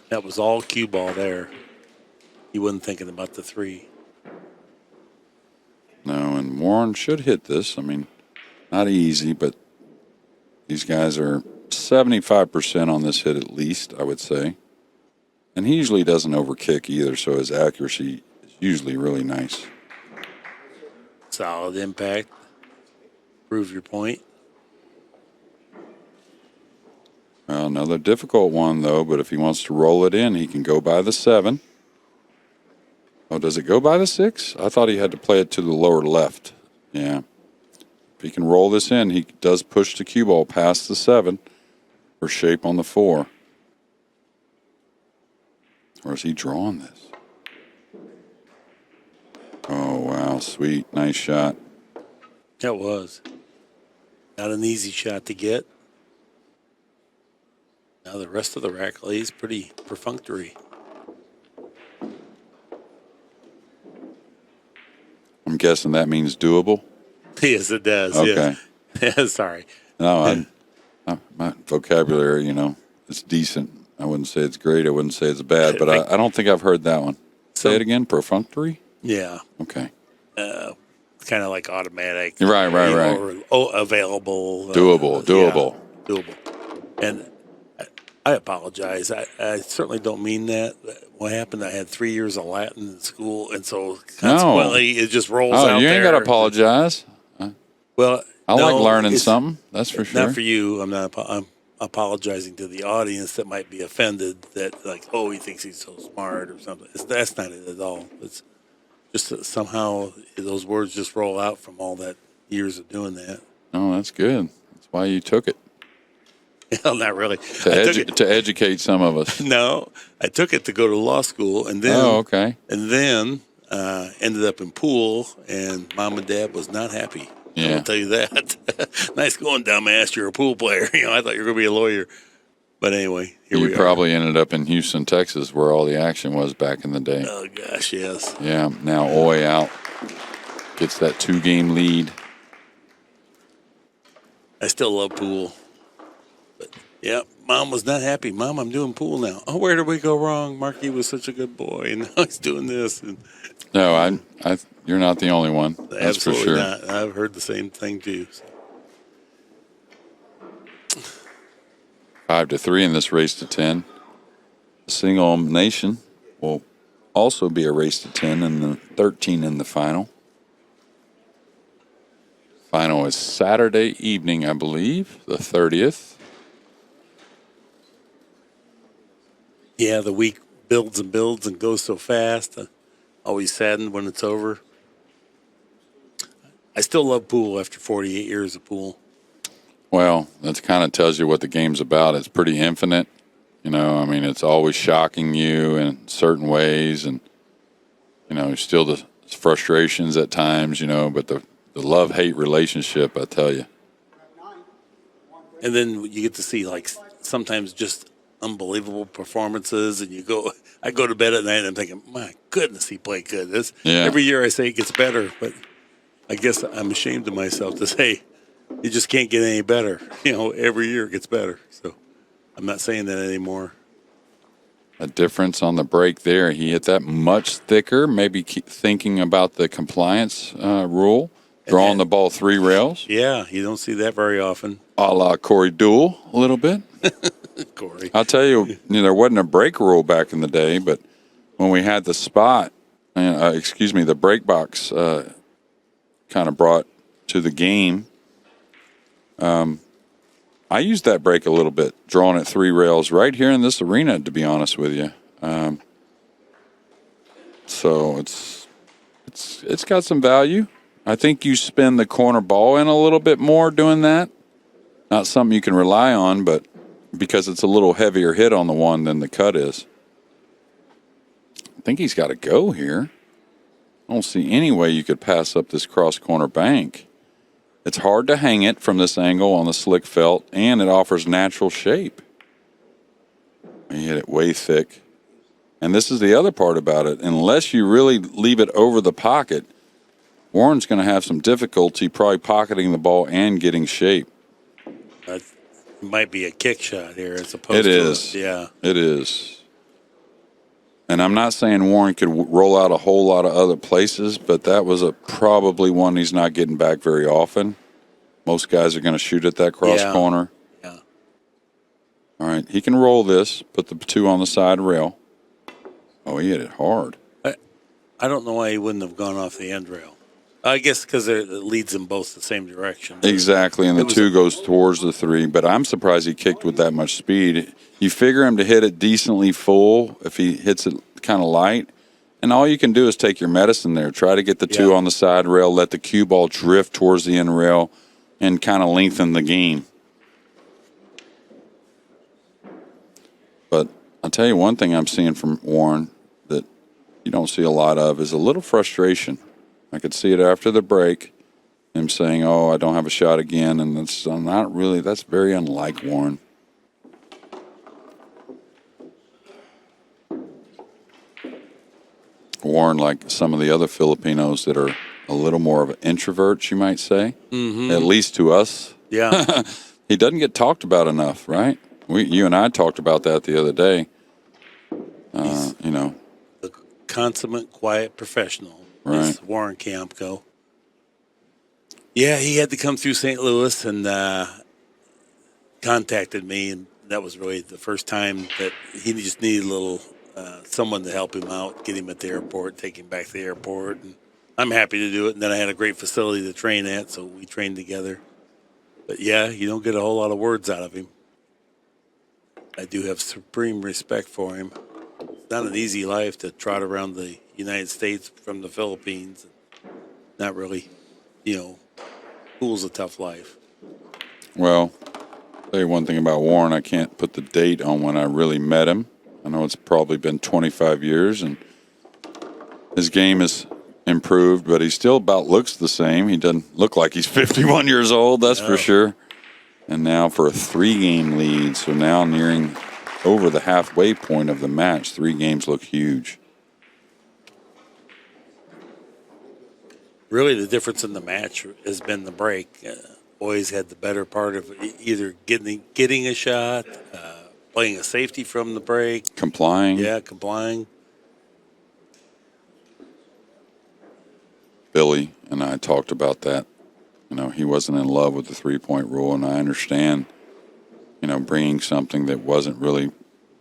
That was all cue ball there. He wasn't thinking about the 3. No, and Warren should hit this. I mean, not easy, but these guys are 75% on this hit at least, I would say. And he usually doesn't overkick either, so his accuracy is usually really nice. Solid impact. Prove your point. Well, another difficult one, though, but if he wants to roll it in, he can go by the 7. Oh, does it go by the 6? I thought he had to play it to the lower left. Yeah. If he can roll this in, he does push the cue ball past the 7 for shape on the 4. Or is he drawing this? Oh, wow, sweet. Nice shot. That was. Not an easy shot to get. Now the rest of the rack lays pretty perfunctory. I'm guessing that means doable? Yes, it does. Okay. Yes. Sorry. No, my vocabulary, it's decent. I wouldn't say it's great. I wouldn't say it's bad, but I don't think I've heard that one. Say it again, perfunctory? Yeah. Okay. Kind of like automatic. Right. Or available. Doable. Yeah, doable. And I apologize. I certainly don't mean that. What happened, I had 3 years of Latin in school, and so consequently it just rolls out there. Oh, you ain't got to apologize. Well, I like learning something, that's for sure. Not for you. I'm apologizing to the audience that might be offended that, he thinks he's so smart or something. That's not it at all. It's just that somehow those words just roll out from all that years of doing that. Oh, that's good. That's why you took it. Well, not really. To educate some of us. No, I took it to go to law school, and then Okay. ended up in pool, and mom and dad was not happy. Yeah. I'll tell you that. Nice going, dumbass. You're a pool player. I thought you were going to be a lawyer. But anyway, here we You are. probably ended up in Houston, Texas, where all the action was back in the day. Oh gosh, yes. Yeah. Now Oy out gets that 2-game lead. I still love pool. But yeah, mom was not happy. Mom, I'm doing pool now. Oh, where did we go wrong? Marky was such a good boy, and now he's doing this. And No, you're not the only one. That's absolutely for sure. not. I've heard the same thing too. So. 5-3 in this race to 10. The single elimination will also be a race to 10 and the 13 in the final. Final is Saturday evening, I believe, the 30th. Yeah, the week builds and builds and goes so fast. Always saddened when it's over. I still love pool after 48 years of pool. Well, that kind of tells you what the game's about. It's pretty infinite. I mean, it's always shocking you in certain ways, and, still the frustrations at times, but the love-hate relationship, I tell you. And then you get to see, like, sometimes just unbelievable performances, and I go to bed at night and I'm thinking, my goodness, he played good. Every year I say it gets better, but I guess I'm ashamed of myself to say you just can't get any better. Every year it gets better. So I'm not saying that anymore. A difference on the break there. He hit that much thicker, maybe thinking about the compliance rule, drawing the ball 3 rails. Yeah, you don't see that very often. A la Corey Deuel, a little bit. Corey. I'll tell you, there wasn't a break rule back in the day, but when we had the spot, the break box kind of brought to the game, I used that break a little bit, drawing at 3 rails right here in this arena, to be honest with you. So it's got some value. I think you spin the corner ball in a little bit more doing that. Not something you can rely on, but because it's a little heavier hit on the one than the cut is. I think he's got to go here. I don't see any way you could pass up this cross-corner bank. It's hard to hang it from this angle on the slick felt, and it offers natural shape. He hit it way thick. And this is the other part about it. Unless you really leave it over the pocket, Warren's going to have some difficulty probably pocketing the ball and getting shape. It might be a kick shot here as opposed It to is. Yeah. It is. And I'm not saying Warren could roll out a whole lot of other places, but that was probably one he's not getting back very often. Most guys are going to shoot at that cross corner. Yeah. All right, he can roll this, put the 2 on the side rail. Oh, he hit it hard. I don't know why he wouldn't have gone off the end rail. I guess because it leads them both the same direction. Exactly, and the 2 goes towards the 3, but I'm surprised he kicked with that much speed. You figure him to hit it decently full if he hits it kind of light, and all you can do is take your medicine there. Try to get the 2 on the side rail, let the cue ball drift towards the end rail, and kind of lengthen the game. But I'll tell you one thing I'm seeing from Warren that you don't see a lot of is a little frustration. I could see it after the break, him saying, "Oh, I don't have a shot again," and that's not really. That's very unlike Warren. Warren, like some of the other Filipinos that are a little more of introverts, you might say, at least to us. Yeah. He doesn't get talked about enough, right? You and I talked about that the other day. The consummate, quiet professional. Right. Is Warren Kiamco. Yeah, he had to come through St. Louis and contacted me, and that was really the first time that he just needed a little someone to help him out, get him at the airport, take him back to the airport. And I'm happy to do it. And then I had a great facility to train at, so we trained together. But, yeah, you don't get a whole lot of words out of him. I do have supreme respect for him. It's not an easy life to trot around the United States from the Philippines. Not really, pool's a tough life. Well, Tell you one thing about Warren, I can't put the date on when I really met him. I know it's probably been 25 years, and his game is improved, but he still about looks the same. He doesn't look like he's 51 years old, that's for sure. And now for a 3-game lead, so now nearing over the halfway point of the match. 3 games look huge. Really, the difference in the match has been the break. Boys had the better part of either getting a shot, playing a safety from the break. Complying. Yeah, complying. Billy and I talked about that. You know, he wasn't in love with the 3-point rule, and I understand, you know, bringing something that wasn't really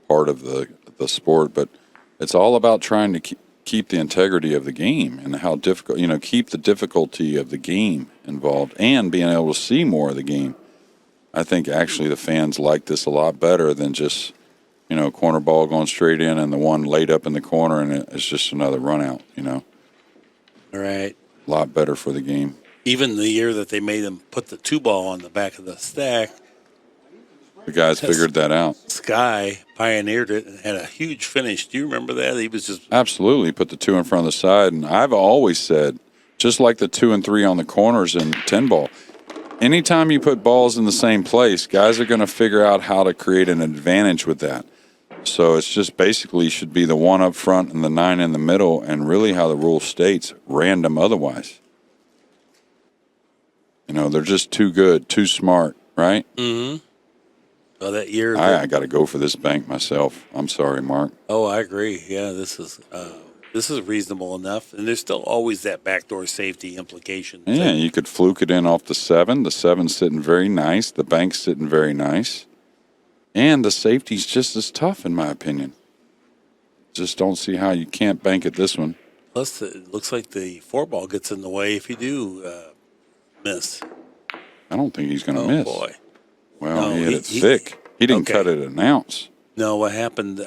part of the sport, but it's all about trying to keep the integrity of the game and how difficult, you know, keep the difficulty of the game involved and being able to see more of the game. I think actually the fans like this a lot better than just, you know, corner ball going straight in and the one laid up in the corner and it's just another run out, you know. All right. A lot better for the game. Even the year that they made him put the 2-ball on the back of the stack, the guys figured that out. Sky pioneered it and had a huge finish. Do you remember that? He was just Absolutely put the 2 in front of the side, and I've always said, just like the 2 and 3 on the corners in 10-ball, anytime you put balls in the same place, guys are going to figure out how to create an advantage with that. So it's just basically should be the 1 up front and the 9 in the middle, and really how the rule states, random otherwise. You know, they're just too good, too smart, right? Mm-hmm. Well, that year, I got to go for this bank myself. I'm sorry, Mark. Oh, I agree. Yeah, this is reasonable enough, and there's still always that backdoor safety implication. Yeah, you could fluke it in off the 7. The 7's sitting very nice. The bank's sitting very nice. And the safety's just as tough, in my opinion. Just don't see how you can't bank at this one. Plus, it looks like the 4-ball gets in the way if you do miss. I don't think he's going to miss. Oh, boy. Well, No, he hit it thick. He didn't cut it an ounce. No, what happened,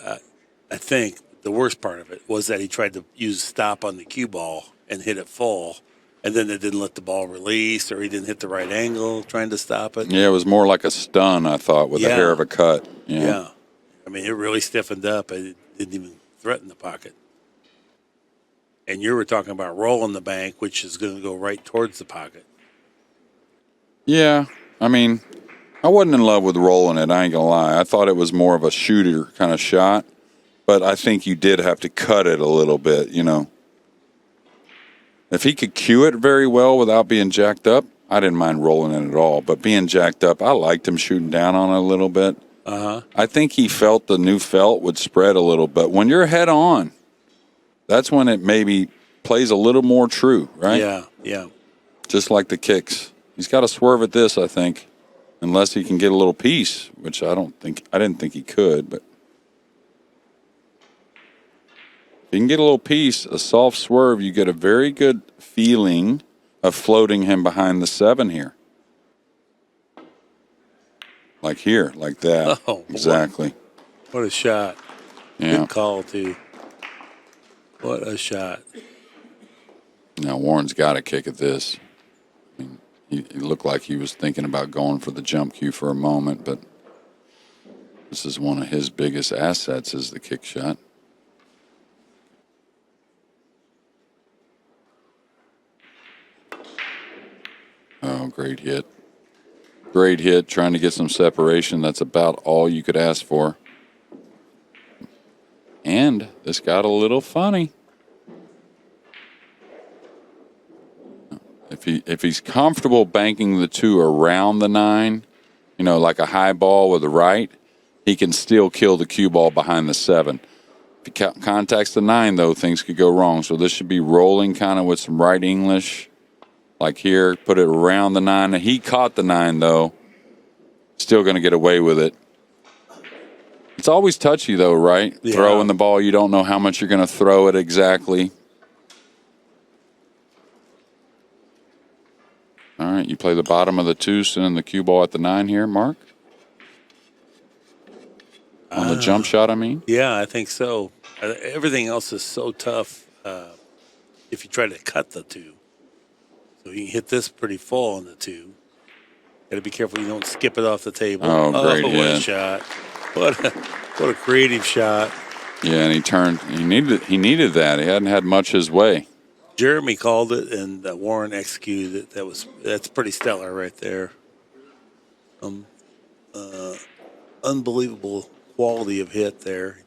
I think, the worst part of it was that he tried to use stop on the cue ball and hit it full, and then it didn't let the ball release, or he didn't hit the right angle trying to stop it. Yeah, it was more like a stun, I thought, with a hair of a cut. Yeah. I mean, it really stiffened up. It didn't even threaten the pocket. And you were talking about rolling the bank, which is going to go right towards the pocket. Yeah, I mean, I wasn't in love with rolling it, I ain't going to lie. I thought it was more of a shooter kind of shot, but I think you did have to cut it a little bit, you know. If he could cue it very well without being jacked up, I didn't mind rolling it at all. But being jacked up, I liked him shooting down on it a little bit. I think he felt the new felt would spread a little bit. When you're head on, that's when it maybe plays a little more true, right? Yeah. Just like the kicks. He's got to swerve at this, I think, unless he can get a little piece, which I didn't think he could, but if you can get a little piece, a soft swerve, you get a very good feeling of floating him behind the 7 here. Like here, like that. Oh, exactly. What a shot. Yeah. Good call, too. What a shot. Now, Warren's got a kick at this. I mean, he looked like he was thinking about going for the jump cue for a moment, but this is one of his biggest assets is the kick shot. Oh, great hit. Great hit, trying to get some separation. That's about all you could ask for. And this got a little funny. If he's comfortable banking the 2 around the 9, you know, like a high ball with the right, he can still kill the cue ball behind the 7. If he contacts the 9, though, things could go wrong. So this should be rolling kind of with some right English. Like here, put it around the 9. He caught the 9, though. Still going to get away with it. It's always touchy, though, right? Yeah. Throwing the ball, you don't know how much you're going to throw it exactly. All right, you play the bottom of the 2, sending the cue ball at the 9 here, Mark? On the jump shot, I mean? Yeah, I think so. Everything else is so tough if you try to cut the 2. So you can hit this pretty full on the 2. Got to be careful you don't skip it off the table. Oh, great what a hit. shot! What a creative shot. Yeah, and he turned. He needed that. He hadn't had much his way. Jeremy called it, and Warren executed it. That's pretty stellar right there. Unbelievable quality of hit there.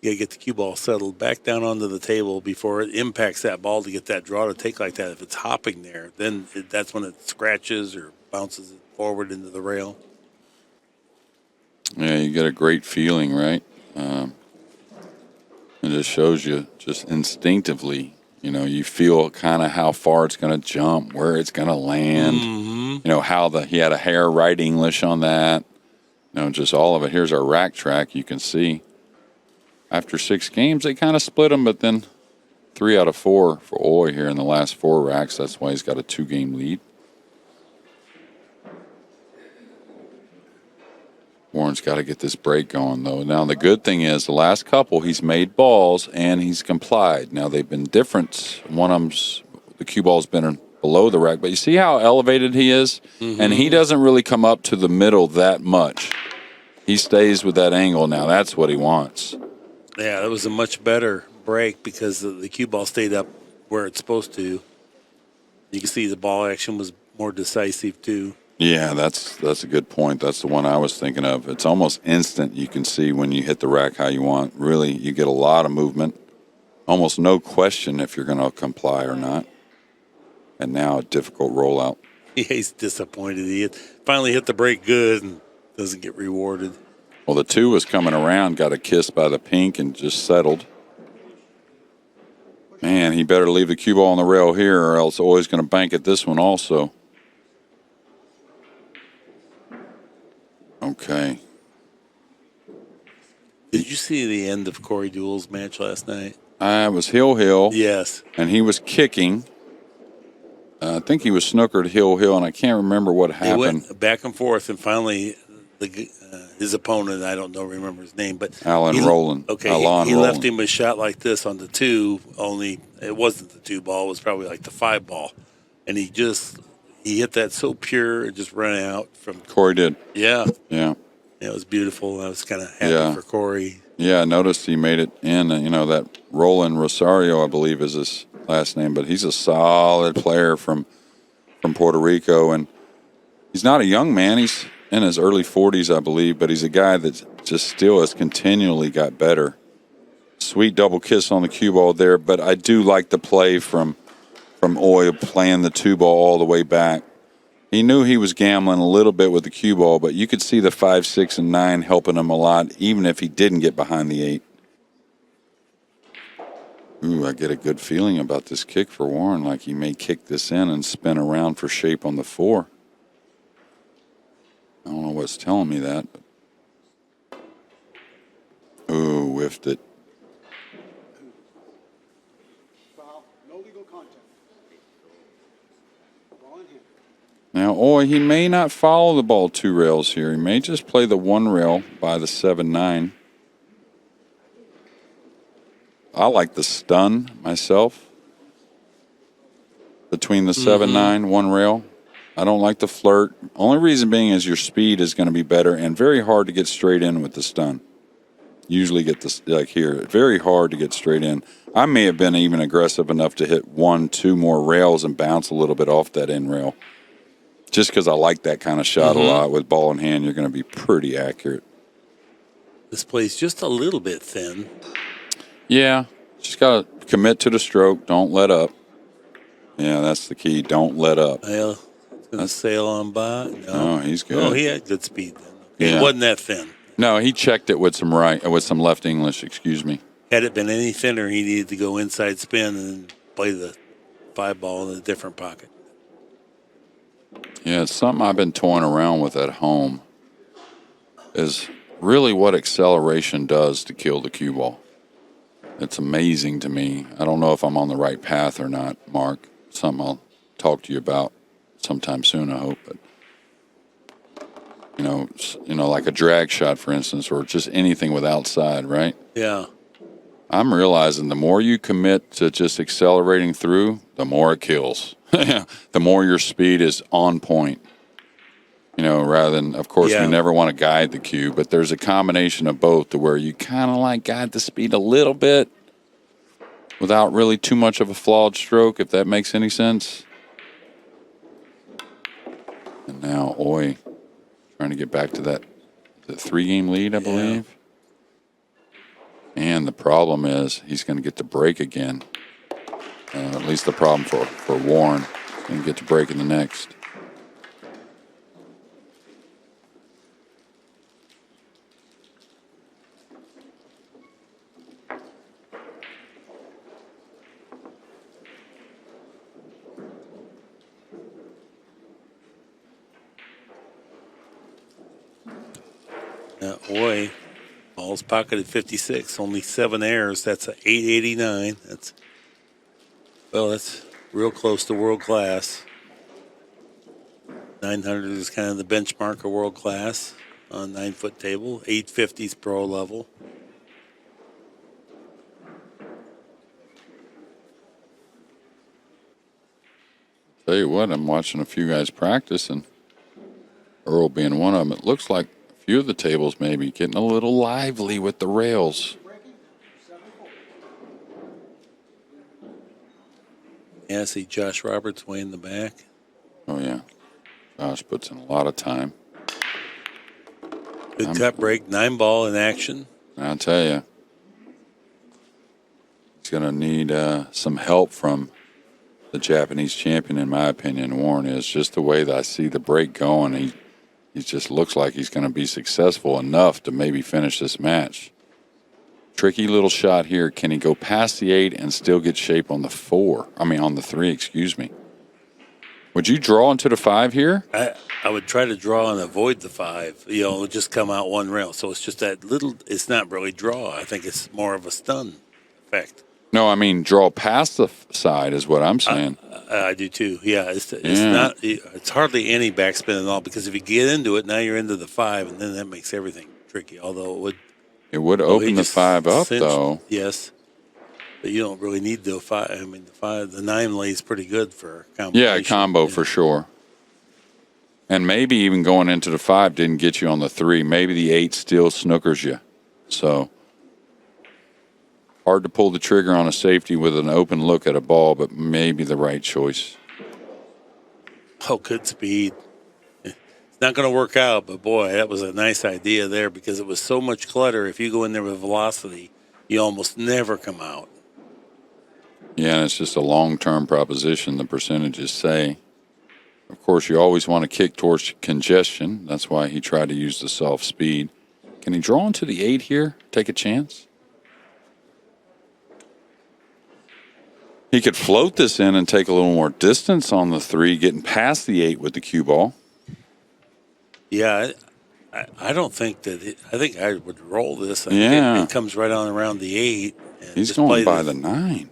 You got to get the cue ball settled back down onto the table before it impacts that ball to get that draw to take like that. If it's hopping there, then that's when it scratches or bounces it forward into the rail. Yeah, you get a great feeling, right? It just shows you just instinctively, you feel kind of how far it's going to jump, where it's going to land, how he had a hair right English on that, just all of it. Here's our rack track. You can see after 6 games, they kind of split them, but then 3 out of 4 for Oy here in the last 4 racks. That's why he's got a 2-game lead. Warren's got to get this break going, though. Now, the good thing is the last couple, he's made balls and he's complied. Now, they've been different. One of them's the cue ball's been below the rack, but you see how elevated he is? Mm-hmm. And he doesn't really come up to the middle that much. He stays with that angle now. That's what he wants. Yeah, that was a much better break because the cue ball stayed up where it's supposed to. You can see the ball action was more decisive, too. Yeah, that's a good point. That's the one I was thinking of. It's almost instant. You can see when you hit the rack how you want. Really, you get a lot of movement. Almost no question if you're going to comply or not. And now a difficult rollout. Yeah, he's disappointed. He finally hit the break good and doesn't get rewarded. Well, the 2 was coming around, got a kiss by the pink and just settled. Man, he better leave the cue ball on the rail here or else always going to bank at this one also. Okay. Did you see the end of Corey Deuel's match last night? I was Hill. Yes. And he was kicking. I think he was snookered Hill, and I can't remember what happened. They went back and forth, and finally his opponent, I don't remember his name, but Alan Rowland. Okay, he left him a shot like this on the 2, only it wasn't the 2 ball, it was probably like the 5 ball. And he hit that so pure and just ran out from Corey did. Yeah. Yeah. It was beautiful. I was kind of happy for Corey. Yeah, I noticed he made it in. That Roland Rosario, I believe, is his last name, but he's a solid player from Puerto Rico, and he's not a young man. He's in his early 40s, I believe, but he's a guy that just still has continually got better. Sweet double kiss on the cue ball there, but I do like the play from Oy playing the 2 ball all the way back. He knew he was gambling a little bit with the cue ball, but you could see the 5, 6, and 9 helping him a lot, even if he didn't get behind the 8. Ooh, I get a good feeling about this kick for Warren, like he may kick this in and spin around for shape on the 4. I don't know what's telling me that. But... Ooh, whiffed it. Foul. No legal contact. Ball in hand. Now, he may not follow the ball 2 rails here. He may just play the 1 rail by the 7-9. I like the stun myself between the 7-9, 1 rail. I don't like the flirt. Only reason being is your speed is going to be better and very hard to get straight in with the stun. Usually get this, like here, very hard to get straight in. I may have been even aggressive enough to hit 1, 2 more rails and bounce a little bit off that end rail. Just because I like that kind of shot a lot. With ball in hand, you're going to be pretty accurate. This play's just a little bit thin. Yeah, just got to commit to the stroke. Don't let up. Yeah, that's the key. Don't let up. Well, it's going to sail on by. No, he's good. Oh, he had good speed then. Yeah. It wasn't that thin. No, he checked it with some left English, excuse me. Had it been any thinner, he needed to go inside spin and play the 5 ball in a different pocket. Yeah, it's something I've been toying around with at home is really what acceleration does to kill the cue ball. It's amazing to me. I don't know if I'm on the right path or not, Mark. Something I'll talk to you about sometime soon, I hope. But like a drag shot, for instance, or just anything with outside, right? Yeah. I'm realizing the more you commit to just accelerating through, the more it kills. The more your speed is on point. rather than, of course, Yeah. we never want to guide the cue, but there's a combination of both to where you kind of like guide the speed a little bit without really too much of a flawed stroke, if that makes any sense. And now Oi trying to get back to that 3-game lead, I believe. And the problem is he's going to get to break again. At least the problem for Warren. He's going to get to break in the next. Oi, ball's pocketed 56, only 7 errors. That's a 889. That's real close to world class. 900 is kind of the benchmark of world class on 9-foot table. 850 is pro level. Tell you what, I'm watching a few guys practice, and Earl being one of them. It looks like a few of the tables maybe getting a little lively with the rails. Yeah, I see Josh Roberts way in the back. Oh, yeah. Josh puts in a lot of time. Good cut break, 9-ball in action. I'll tell you, he's going to need some help from the Japanese champion, in my opinion. Warren is just the way that I see the break going. He just looks like he's going to be successful enough to maybe finish this match. Tricky little shot here. Can he go past the 8 and still get shape on the 3, excuse me. Would you draw into the 5 here? I would try to draw and avoid the 5. Just come out one rail. So it's just that little. It's not really draw. I think it's more of a stun effect. No, I mean draw past the side is what I'm saying. I do too. Yeah, it's not. It's hardly any backspin at all because if you get into it, now you're into the 5, and then that makes everything tricky. Although it would open the 5 up though. Yes. But you don't really need the 5. I mean, the 9 lays pretty good for combination. Yeah, combo for sure. And maybe even going into the 5 didn't get you on the 3. Maybe the 8 still snookers you. So hard to pull the trigger on a safety with an open look at a ball, but maybe the right choice. Oh, good speed. It's not going to work out, but boy, that was a nice idea there because it was so much clutter. If you go in there with velocity, you almost never come out. Yeah, and it's just a long-term proposition, the percentages say. Of course, you always want to kick towards congestion. That's why he tried to use the soft speed. Can he draw into the 8 here? Take a chance? He could float this in and take a little more distance on the 3, getting past the 8 with the cue ball. Yeah, I don't think that I think I would roll this. I Yeah. think it comes right on around the 8. And He's just going play by the 9.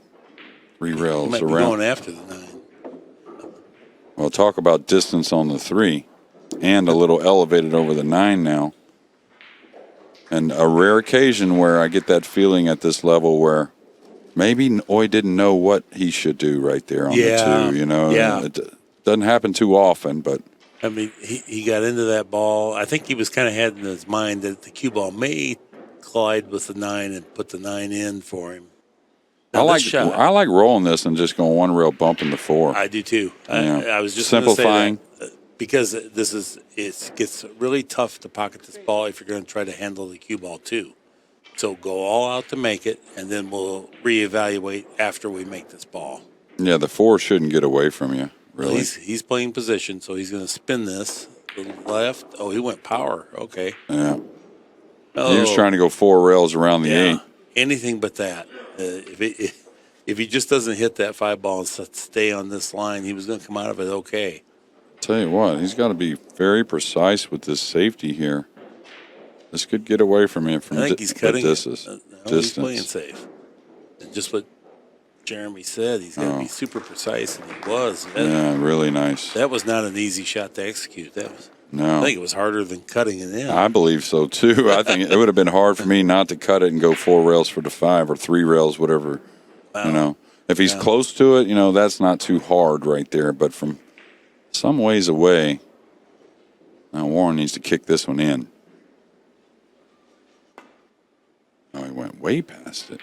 3 rails might be around. going after the 9. Well, talk about distance on the 3 and a little elevated over the 9 now. And a rare occasion where I get that feeling at this level where maybe Oi didn't know what he should do right there on the 2, Yeah. It doesn't happen too often, but I mean, he got into that ball. I think he was kind of had in his mind that the cue ball may collide with the 9 and put the 9 in for him. I like rolling this and just going one rail bumping the 4. I do too. Yeah. I was just gonna say simplifying. that, because it gets really tough to pocket this ball if you're going to try to handle the cue ball too. So go all out to make it, and then we'll reevaluate after we make this ball. Yeah, the 4 shouldn't get away from you, really. Well, he's playing position, so he's going to spin this to the left. Oh, he went power. Okay. Yeah. Oh, He was trying to go 4 rails around the 8. Anything but that. If he just doesn't hit that 5 ball and stay on this line, he was going to come out of it okay. Tell you what, he's got to be very precise with this safety here. This could get away from him from I think he's cutting distance. He's playing safe. And just what Jeremy said, he's got to be super precise, and he was. Yeah, really nice. That was not an easy shot to execute. I No, think it was harder than cutting it in. I believe so too. I think it would have been hard for me not to cut it and go 4 rails for the 5 or 3 rails, whatever. Wow. If he's close to it, that's not too hard right there. But from some ways away, Now Warren needs to kick this one in. Oh, he went way past it.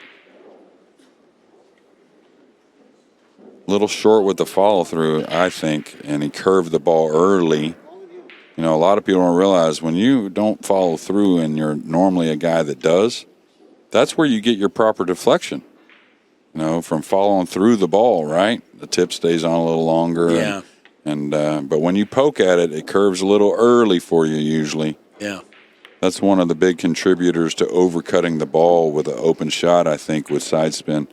A little short with the follow through, I think, and he curved the ball early. You know, a lot of people don't realize when you don't follow through and you're normally a guy that does, that's where you get your proper deflection. You know, from following through the ball, right? The tip stays on a little longer. Yeah. But when you poke at it, it curves a little early for you usually. Yeah. That's one of the big contributors to overcutting the ball with an open shot, I think, with side spin.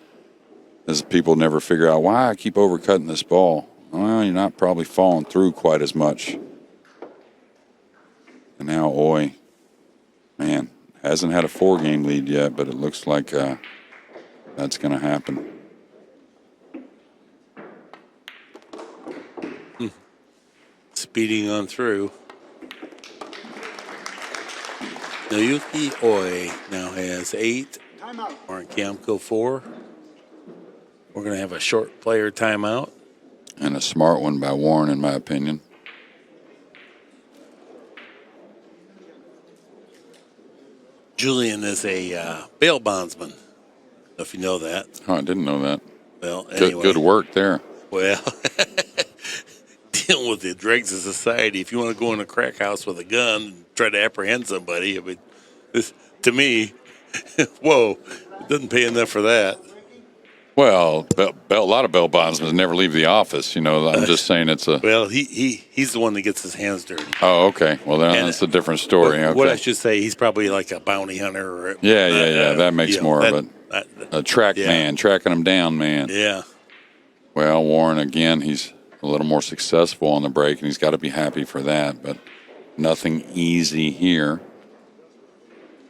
As people never figure out why I keep overcutting this ball. Well, you're not probably falling through quite as much. And now Oy, man, hasn't had a 4-game lead yet, but it looks like that's going to happen. Speeding on through. Naoyuki Oy now has 8. Timeout. Warren Kiamco 4. We're going to have a short player timeout. And a smart one by Warren, in my opinion. Julian is a bail bondsman, if you know that. Oh, I didn't know that. Well, anyway. Good work there. Well, dealing with the dregs of society, if you want to go in a crack house with a gun and try to apprehend somebody, I mean, this, to me, whoa, it doesn't pay enough for that. Well, a lot of bail bondsmen never leave the office. You know, I'm just saying it's a. Well, he's the one that gets his hands dirty. Oh, okay. Well, then that's a different story. What I Okay. should say, he's probably like a bounty hunter. Or, Yeah. That makes more of it. A track yeah. man, tracking him down, man. Yeah. Well, Warren, again, he's a little more successful on the break, and he's got to be happy for that. But nothing easy here.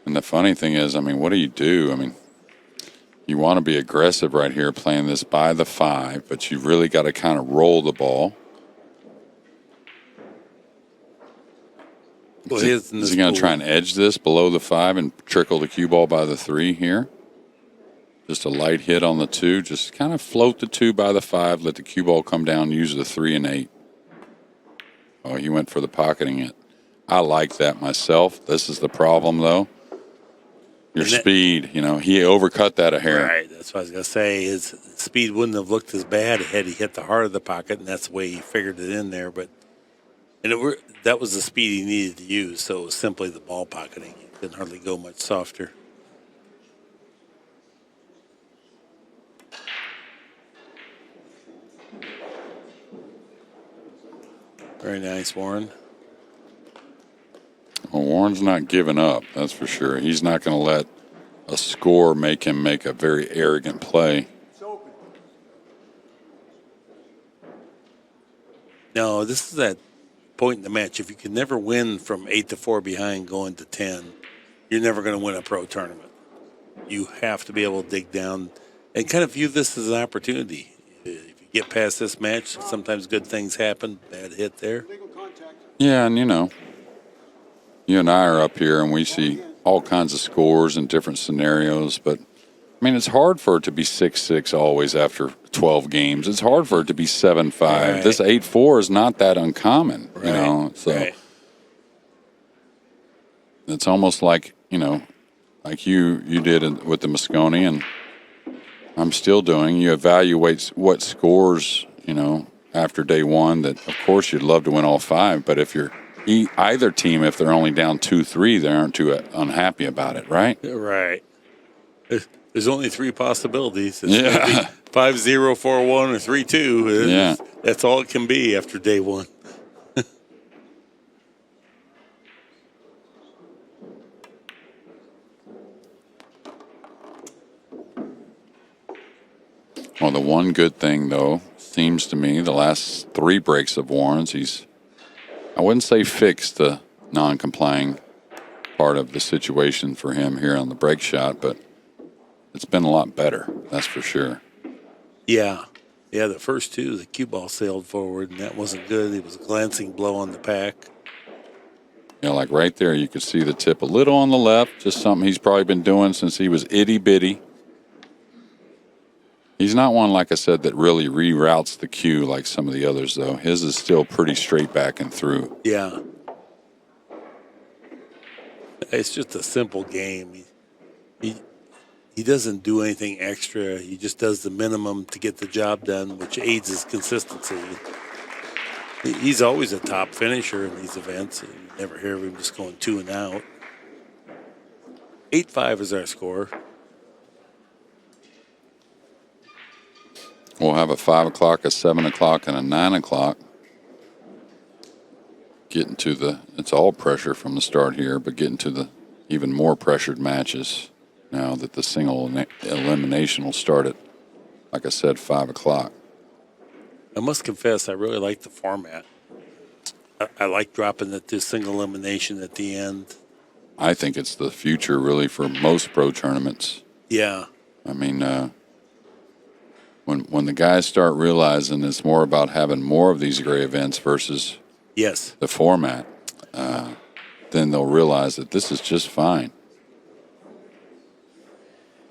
And the funny thing is, I mean, what do? I mean, you want to be aggressive right here playing this by the 5, but you really got to kind of roll the ball. Well, Is he going to try and edge this below the 5 and trickle the cue ball by the 3 here? Just a light hit on the 2. Just kind of float the 2 by the 5, let the cue ball come down, use the 3 and 8. Oh, he went for the pocketing it. I like that myself. This is the problem, though. Your speed, you know, he overcut that a hair. Right, that's what I was going to say. His speed wouldn't have looked as bad had he hit the heart of the pocket, and that's the way he figured it in there. That was the speed he needed to use, so it was simply the ball pocketing. He couldn't hardly go much softer. Very nice, Warren. Well, Warren's not giving up, that's for sure. He's not going to let a score make him make a very arrogant play. No, this is that point in the match. If you can never win from 8-4 behind going to 10, you're never going to win a pro tournament. You have to be able to dig down and kind of view this as an opportunity. If you get past this match, sometimes good things happen. Bad hit there. Yeah, and you know, you and I are up here and we see all kinds of scores and different scenarios, but I mean, it's hard for it to be 6-6 always after 12 games. It's hard for it to be 7-5. Right. This 8-4 is not that uncommon, Right. you know. So Right. it's almost like, you know, like you did with the Moscone, and I'm still doing. You evaluate what scores, you know, after day one. That of course you'd love to win all 5, but if you're either team, if they're only down 2-3, they aren't too unhappy about it, right? Right. There's only 3 possibilities. It's Yeah. gonna be 5-0, 4-1, or 3-2. Yeah. That's all it can be after day one. Well, the one good thing, though, seems to me, the last 3 breaks of Warren's, I wouldn't say fixed the non-complying part of the situation for him here on the break shot, but it's been a lot better, that's for sure. Yeah. Yeah, the first 2, the cue ball sailed forward, and that wasn't good. It was a glancing blow on the pack. You know, like right there, you could see the tip a little on the left, just something he's probably been doing since he was itty-bitty. He's not one, like I said, that really reroutes the cue like some of the others, though. His is still pretty straight back and through. Yeah. It's just a simple game. He doesn't do anything extra. He just does the minimum to get the job done, which aids his consistency. He's always a top finisher in these events. You never hear of him just going 2 and out. 8-5 is our score. We'll have a 5 o'clock, a 7 o'clock, and a 9 o'clock. Getting to the, it's all pressure from the start here, but getting to the even more pressured matches now that the single elimination will start at, like I said, 5 o'clock. I must confess, I really like the format. I like dropping it to single elimination at the end. I think it's the future, really, for most pro tournaments. Yeah. I mean, when the guys start realizing it's more about having more of these great events versus Yes. the format, then they'll realize that this is just fine.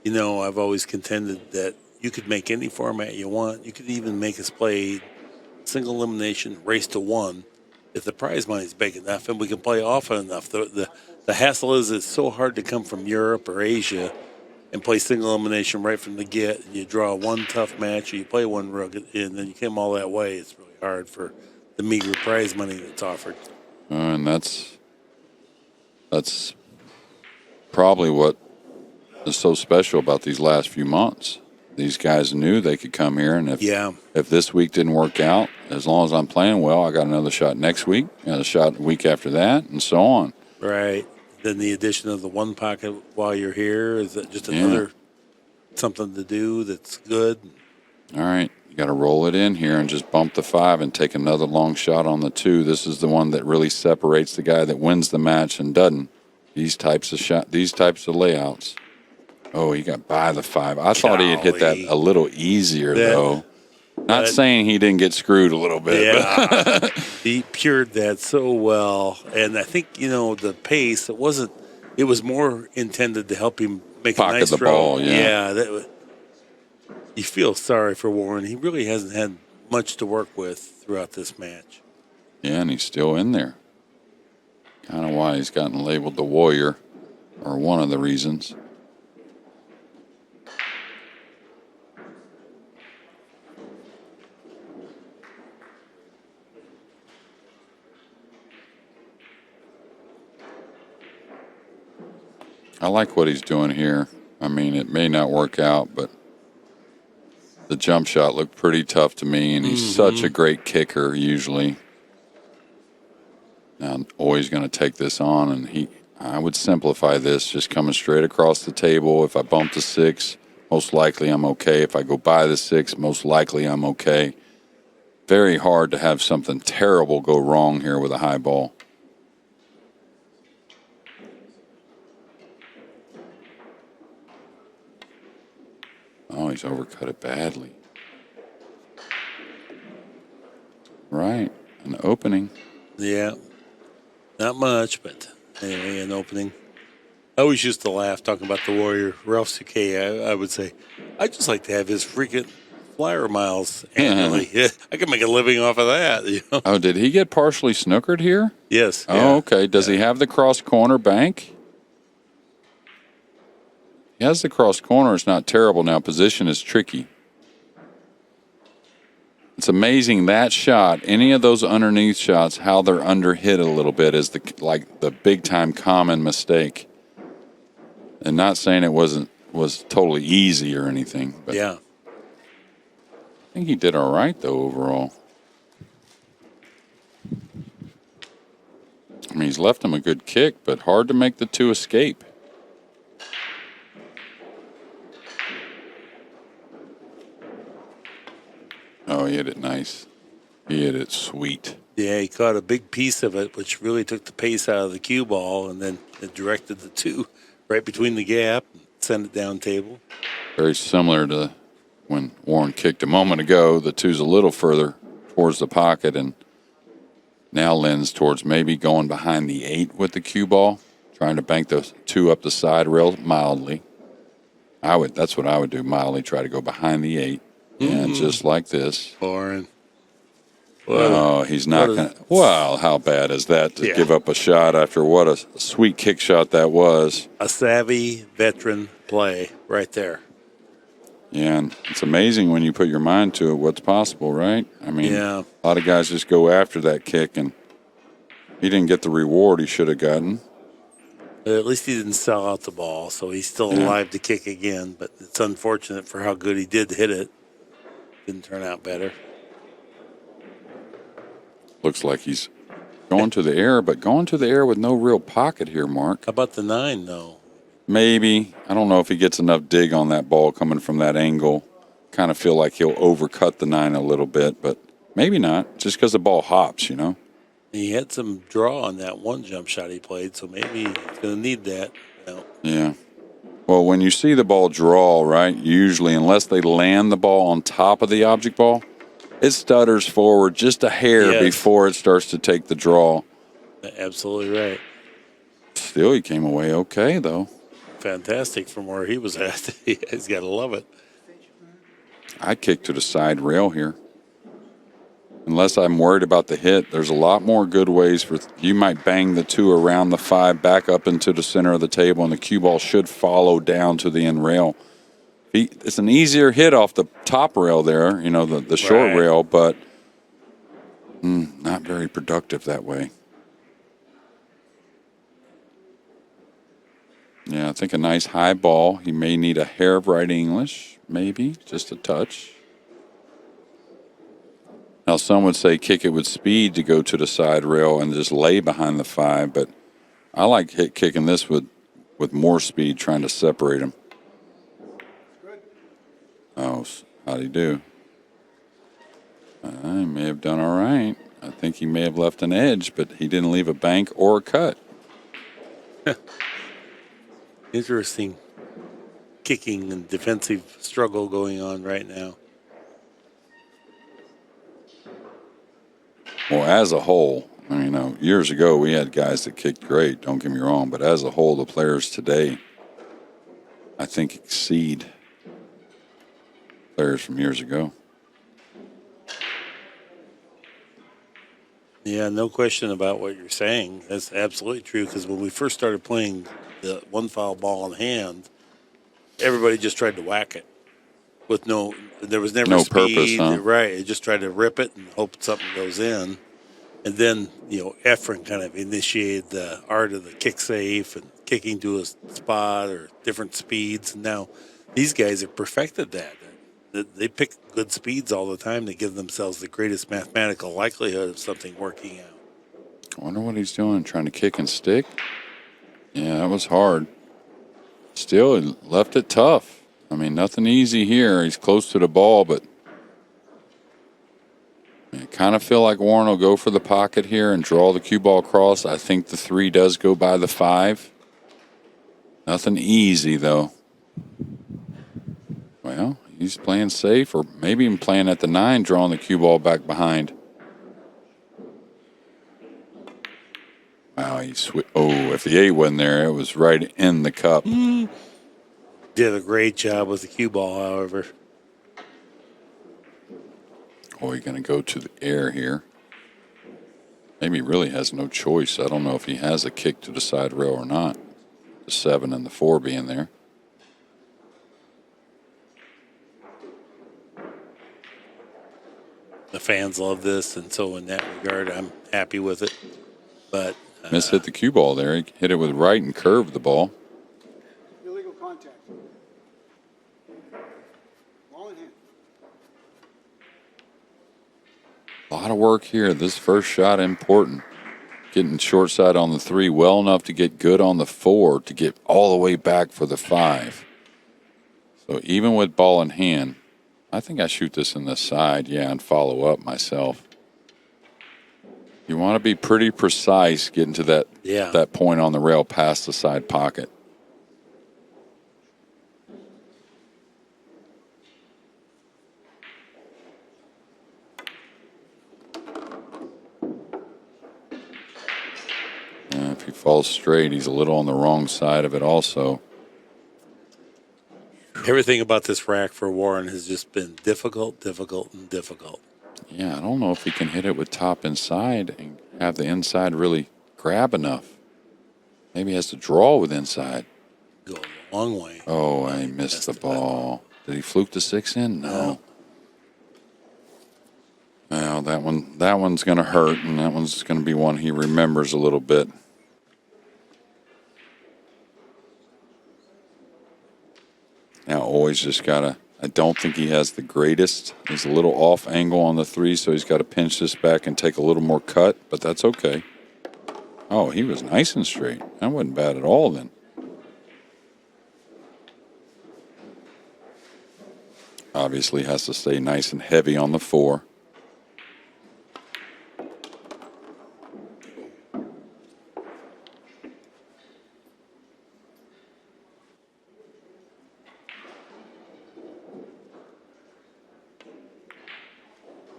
You know, I've always contended that you could make any format you want. You could even make us play single elimination, race to 1, if the prize money is big enough and we can play often enough. The hassle is it's so hard to come from Europe or Asia and play single elimination right from the get. You draw one tough match, or you play one rugged, and then you come all that way. It's really hard for the meager prize money that's offered. And that's probably what is so special about these last few months. These guys knew they could come here, and if this week didn't work out, as long as I'm playing well, I got another shot next week, another shot the week after that, and so on. Right. Then the addition of the one pocket while you're here is just another something to do that's good. All right, you got to roll it in here and just bump the 5 and take another long shot on the 2. This is the one that really separates the guy that wins the match and doesn't. These types of layouts. Oh, he got by the 5. I thought he had hit that a little easier, though. Not saying he didn't get screwed a little bit. Yeah, he cured that so well. And I think, the pace, it was more intended to help him make Pocket a nice the throw. ball, You feel sorry for Warren. He really hasn't had much to work with throughout this match. Yeah, and he's still in there. Kind of why he's gotten labeled the Warrior, or one of the reasons. I like what he's doing here. I mean, it may not work out, but the jump shot looked pretty tough to me, and he's such a great kicker usually. Now, always going to take this on, and I would simplify this, just coming straight across the table. If I bump the 6, most likely I'm okay. If I go by the 6, most likely I'm okay. Very hard to have something terrible go wrong here with a high ball. Oh, he's overcut it badly. Right, an opening. Yeah, not much, but anyway, an opening. I always used to laugh talking about the Warrior. Ralph C.K., I would say, I'd just like to have his freaking flyer miles annually. Yeah, I could make a living off of that. Oh, did he get partially snookered here? Yes. Oh, okay. Does he have the cross corner bank? He has the cross corner. It's not terrible now. Position is tricky. It's amazing that shot, any of those underneath shots, how they're under hit a little bit is the big time common mistake. And not saying it was totally easy or anything, but yeah. I think he did all right though overall. I mean, he's left him a good kick, but hard to make the 2 escape. Oh, he hit it nice. He hit it sweet. Yeah, he caught a big piece of it, which really took the pace out of the cue ball, and then it directed the 2 right between the gap and sent it down table. Very similar to when Warren kicked a moment ago. The 2's a little further towards the pocket and now lends towards maybe going behind the 8 with the cue ball, trying to bank the 2 up the side rail mildly. That's what I would do, mildly try to go behind the 8. And just like this. Warren Oh, he's not going to. Well, how bad is that to give up a shot after what a sweet kick shot that was? A savvy veteran play right there. Yeah, and it's amazing when you put your mind to it what's possible, right? I mean, Yeah. a lot of guys just go after that kick, and he didn't get the reward he should have gotten. At least he didn't sell out the ball, so he's still alive to kick again. But it's unfortunate for how good he did hit it. Didn't turn out better. Looks like he's going to the air, but going to the air with no real pocket here, Mark. How about the 9, though? Maybe. I don't know if he gets enough dig on that ball coming from that angle. Kind of feel like he'll overcut the 9 a little bit, but maybe not, just because the ball hops, you know? He had some draw on that one jump shot he played, so maybe he's going to need that. Yeah. Well, when you see the ball draw, right, usually, unless they land the ball on top of the object ball, it stutters forward just a hair before it starts to take the draw. Absolutely right. Still, he came away okay, though. Fantastic from where he was at. He's got to love it. I kick to the side rail here. Unless I'm worried about the hit, there's a lot more good ways for you might bang the 2 around the 5 back up into the center of the table, and the cue ball should follow down to the end rail. It's an easier hit off the top rail there, you know, the short rail, but not very productive that way. Yeah, I think a nice high ball. He may need a hair of right English, maybe, just a touch. Now, some would say kick it with speed to go to the side rail and just lay behind the 5, but I like kicking this with more speed, trying to separate him. Oh, how'd he do? He may have done all right. I think he may have left an edge, but he didn't leave a bank or a cut. Interesting kicking and defensive struggle going on right now. Well, as a whole, I mean, you know, years ago we had guys that kicked great, don't get me wrong, but as a whole, the players today, I think, exceed players from years ago. Yeah, no question about what you're saying. That's absolutely true, because when we first started playing the one foul ball in hand, everybody just tried to whack it with there was never no speed. Purpose, huh? Right. They just tried to rip it and hope something goes in. And then, Efren kind of initiated the art of the kick safe and kicking to a spot or different speeds. And now these guys have perfected that. They pick good speeds all the time to give themselves the greatest mathematical likelihood of something working out. I wonder what he's doing, trying to kick and stick. Yeah, that was hard. Still, he left it tough. I mean, nothing easy here. He's close to the ball, but I kind of feel like Warren will go for the pocket here and draw the cue ball across. I think the 3 does go by the 5. Nothing easy, though. Well, he's playing safe, or maybe even playing at the 9, drawing the cue ball back behind. Wow, if the 8 wasn't there, it was right in the cup. Did a great job with the cue ball, however. Oh, he's going to go to the air here. Maybe he really has no choice. I don't know if he has a kick to the side rail or not. The 7 and the 4 being there. The fans love this, and so in that regard, I'm happy with it. But Hit the cue ball there. He hit it with right and curved the ball. Illegal contact. Ball in hand. A lot of work here. This first shot important. Getting short side on the 3 well enough to get good on the 4 to get all the way back for the 5. So even with ball in hand, I think I shoot this in the side, and follow up myself. You want to be pretty precise getting to that point on the rail past the side pocket. If he falls straight, he's a little on the wrong side of it also. everything about this rack for Warren has just been difficult, and difficult. Yeah, I don't know if he can hit it with top inside and have the inside really grab enough. Maybe he has to draw with inside. Go a long way. Oh, I missed the ball. Did he fluke the 6 in? No. Well, that one's going to hurt, and that one's going to be one he remembers a little bit. Now, always just got to, I don't think he has the greatest. He's a little off angle on the 3, so he's got to pinch this back and take a little more cut, but that's okay. Oh, he was nice and straight. That wasn't bad at all then. Obviously has to stay nice and heavy on the 4.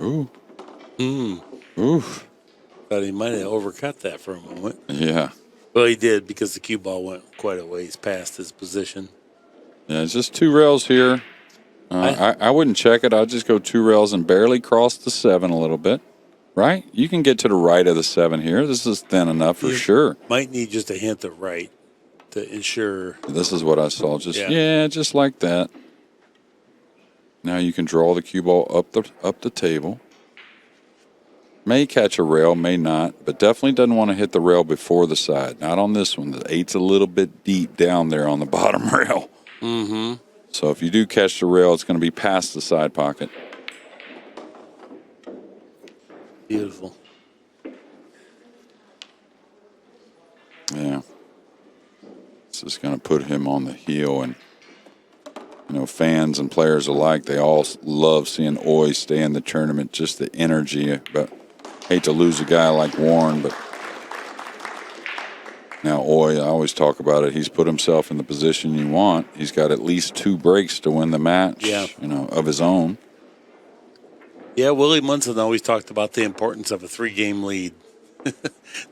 Ooh. Oof. Thought he might have overcut that for a moment. Yeah. Well, he did because the cue ball went quite a ways past his position. Yeah, it's just 2 rails here. I wouldn't check it. I'd just go 2 rails and barely cross the 7 a little bit. Right? You can get to the right of the 7 here. This is thin enough for sure. Might need just a hint of right to ensure. This is what I saw. Just like that. Now you can draw the cue ball up the table. May catch a rail, may not, but definitely doesn't want to hit the rail before the side. Not on this one. The 8's a little bit deep down there on the bottom rail. Mm-hmm. So if you do catch the rail, it's going to be past the side pocket. Beautiful. Yeah. This is going to put him on the heel, and fans and players alike, they all love seeing Oy stay in the tournament, just the energy. But hate to lose a guy like Warren, but now Oy, I always talk about it, he's put himself in the position you want. He's got at least 2 breaks to win the match, of his own. Yeah, Willie Munson always talked about the importance of a 3-game lead.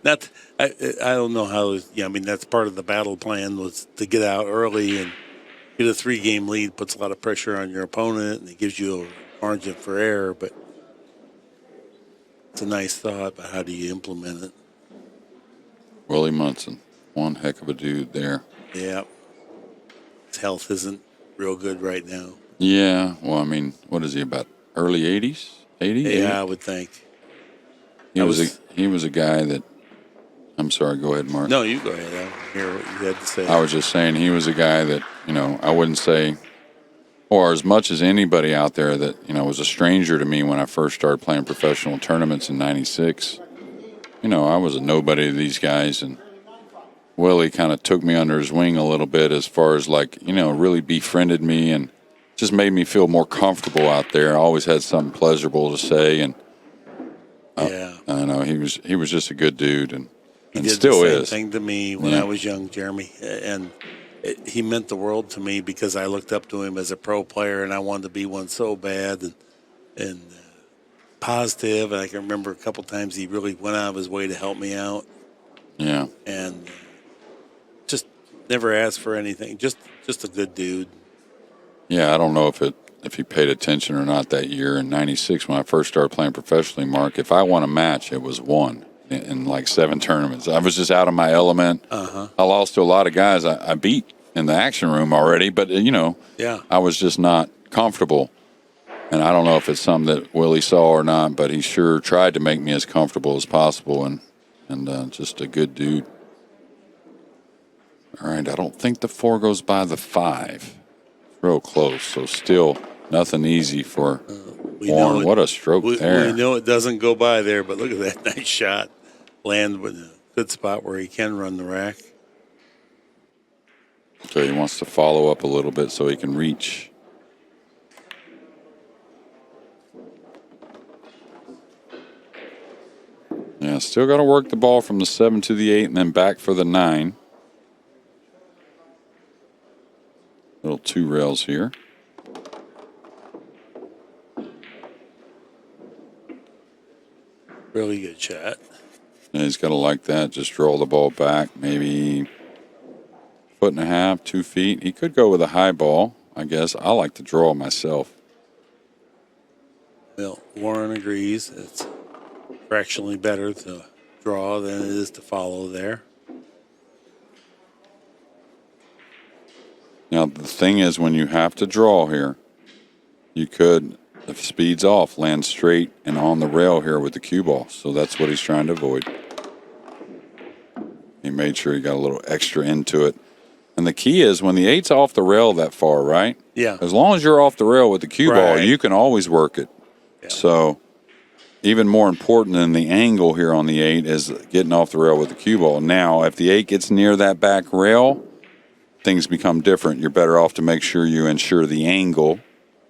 I don't know how. That's part of the battle plan was to get out early and get a 3-game lead. Puts a lot of pressure on your opponent and it gives you a margin for error. But it's a nice thought. But how do you implement it? Willie Munson, one heck of a dude there. Yeah, his health isn't real good right now. Yeah, well, what is he about? Early 80s? 80? Yeah, 80? I would think. He was a guy that. I'm sorry. Go ahead, Mark. No, you go ahead. I hear what you had to say. I was just saying he was a guy that I wouldn't say, or as much as anybody out there that was a stranger to me when I first started playing professional tournaments in '96. I was a nobody to these guys, and Willie kind of took me under his wing a little bit as far as really befriended me and just made me feel more comfortable out there. I always had something pleasurable to say, and I know he was just a good dude, and did still the same is. thing to me when I was young, Jeremy, and he meant the world to me because I looked up to him as a pro player, and I wanted to be one so bad, and positive. And I can remember a couple times he really went out of his way to help me out. Yeah, and just never asked for anything. Just a good dude. Yeah, I don't know if he paid attention or not that year in '96 when I first started playing professionally, Mark. If I won a match, it was one in like 7 tournaments. I was just out of my element. I lost to a lot of guys I beat in the action room already, but I was just not comfortable. And I don't know if it's something that Willie saw or not, but he sure tried to make me as comfortable as possible, and just a good dude. All right, I don't think the 4 goes by the 5. Real close, so still nothing easy for Warren. What a stroke there. We know it doesn't go by there, but look at that nice shot. Land with a good spot where he can run the rack. So he wants to follow up a little bit so he can reach. Yeah, still got to work the ball from the 7 to the 8 and then back for the 9. Little 2 rails here. Really good shot. And he's got to like that. Just draw the ball back, maybe 1.5 feet, 2 feet. He could go with a high ball, I guess. I like to draw myself. Well, Warren agrees. It's fractionally better to draw than it is to follow there. Now, the thing is, when you have to draw here, you could, if speed's off, land straight and on the rail here with the cue ball. So that's what he's trying to avoid. He made sure he got a little extra into it. And the key is when the 8's off the rail that far, right? Yeah. As long as you're off the rail with the cue ball, Right. you can always work it. Yeah. So even more important than the angle here on the 8 is getting off the rail with the cue ball. Now, if the 8 gets near that back rail, things become different. You're better off to make sure you ensure the angle.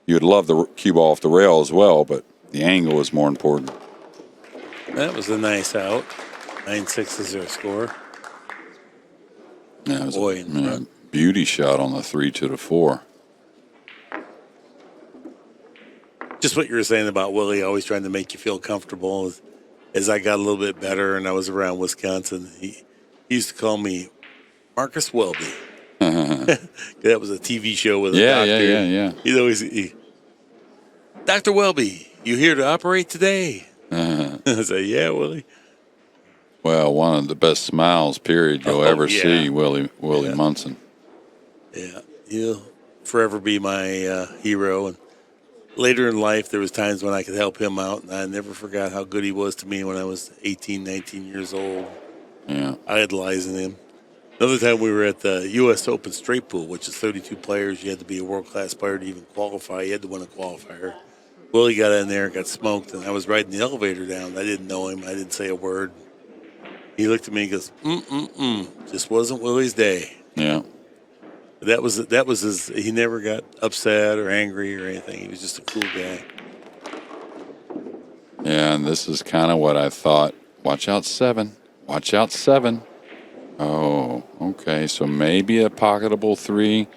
You'd love the cue ball off the rail as well, but the angle is more important. That was a nice out. 9-6 is their score. Yeah, it was Boy, a in front. beauty shot on the 3-4. Just what you were saying about Willie always trying to make you feel comfortable. As I got a little bit better and I was around Wisconsin, he used to call me Marcus Welby. That was a TV show with a doctor. Yeah. He'd always, Dr. Welby, you here to operate today? I say, yeah, Willie. Well, one of the best smiles, period, you'll ever yeah. see, Willie Yeah. Munson. Yeah, he'll forever be my hero. And later in life, there was times when I could help him out, and I never forgot how good he was to me when I was 18, 19 years old. Yeah. Idolizing him. Another time we were at the U.S. Open straight pool, which is 32 players. You had to be a world-class player to even qualify. You had to win a qualifier. Willie got in there, got smoked, and I was riding the elevator down. I didn't know him. I didn't say a word. He looked at me and goes, just wasn't Willie's day. Yeah. That was his. He never got upset or angry or anything. He was just a cool guy. Yeah, and this is kind of what I thought. Watch out, 7. Watch out, 7. Oh, okay. So maybe a pocketable 3.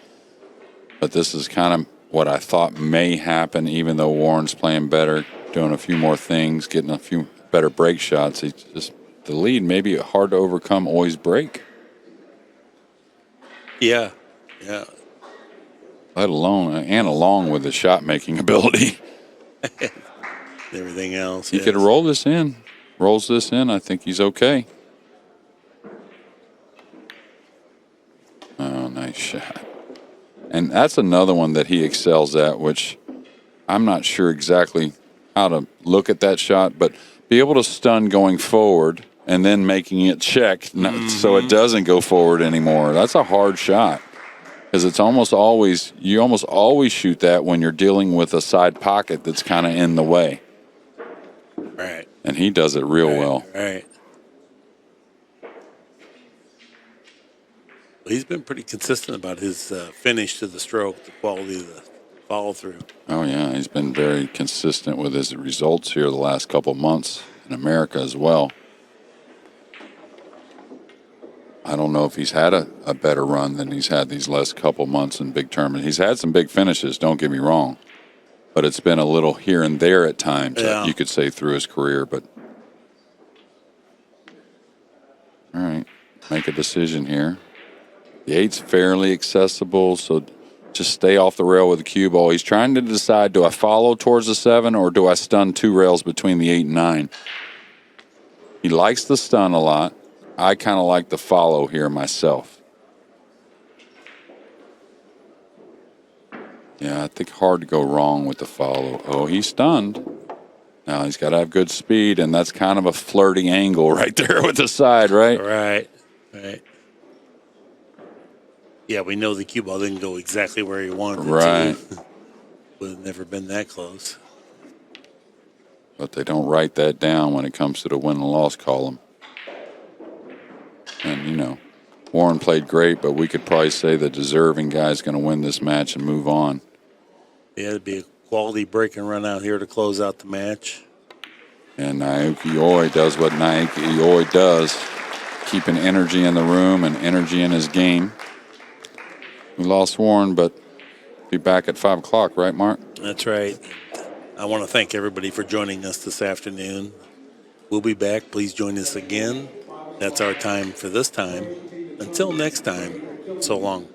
But this is kind of what I thought may happen, even though Warren's playing better, doing a few more things, getting a few better break shots. He just, the lead may be hard to overcome Oi's break. Yeah. Let alone, and along with the shot-making ability. Everything else. He could roll this in. Rolls this in, I think he's okay. Oh, nice shot. And that's another one that he excels at, which I'm not sure exactly how to look at that shot, but be able to stun going forward and then making it check so it doesn't go forward anymore. That's a hard shot because it's almost always, you almost always shoot that when you're dealing with a side pocket that's kind of in the way. Right. And he does it real well. Right. Well, he's been pretty consistent about his finish to the stroke, the quality of the follow through. Oh, yeah. He's been very consistent with his results here the last couple months in America as well. I don't know if he's had a better run than he's had these last couple months in big tournaments. He's had some big finishes, don't get me wrong. But it's been a little here and there at times, you could say, through his career. But all right, make a decision here. The 8's fairly accessible, so just stay off the rail with the cue ball. He's trying to decide, do I follow towards the 7 or do I stun 2 rails between the 8 and 9? He likes the stun a lot. I kind of like the follow here myself. Yeah, I think hard to go wrong with the follow. Oh, he's stunned. Now he's got to have good speed, and that's kind of a flirty angle right there with the side, right? Right. Yeah, we know the cue ball didn't go exactly where he wanted it Right. to. Would have never been that close. But they don't write that down when it comes to the win and loss column. And, you know, Warren played great, but we could probably say the deserving guy's going to win this match and move on. Yeah, it'd be a quality break and run out here to close out the match. And Naoyuki Oi does what Naoyuki Oi does, keeping energy in the room and energy in his game. We lost Warren, but be back at 5 o'clock, right, Mark? That's right. I want to thank everybody for joining us this afternoon. We'll be back. Please join us again. That's our time for this time. Until next time, so long.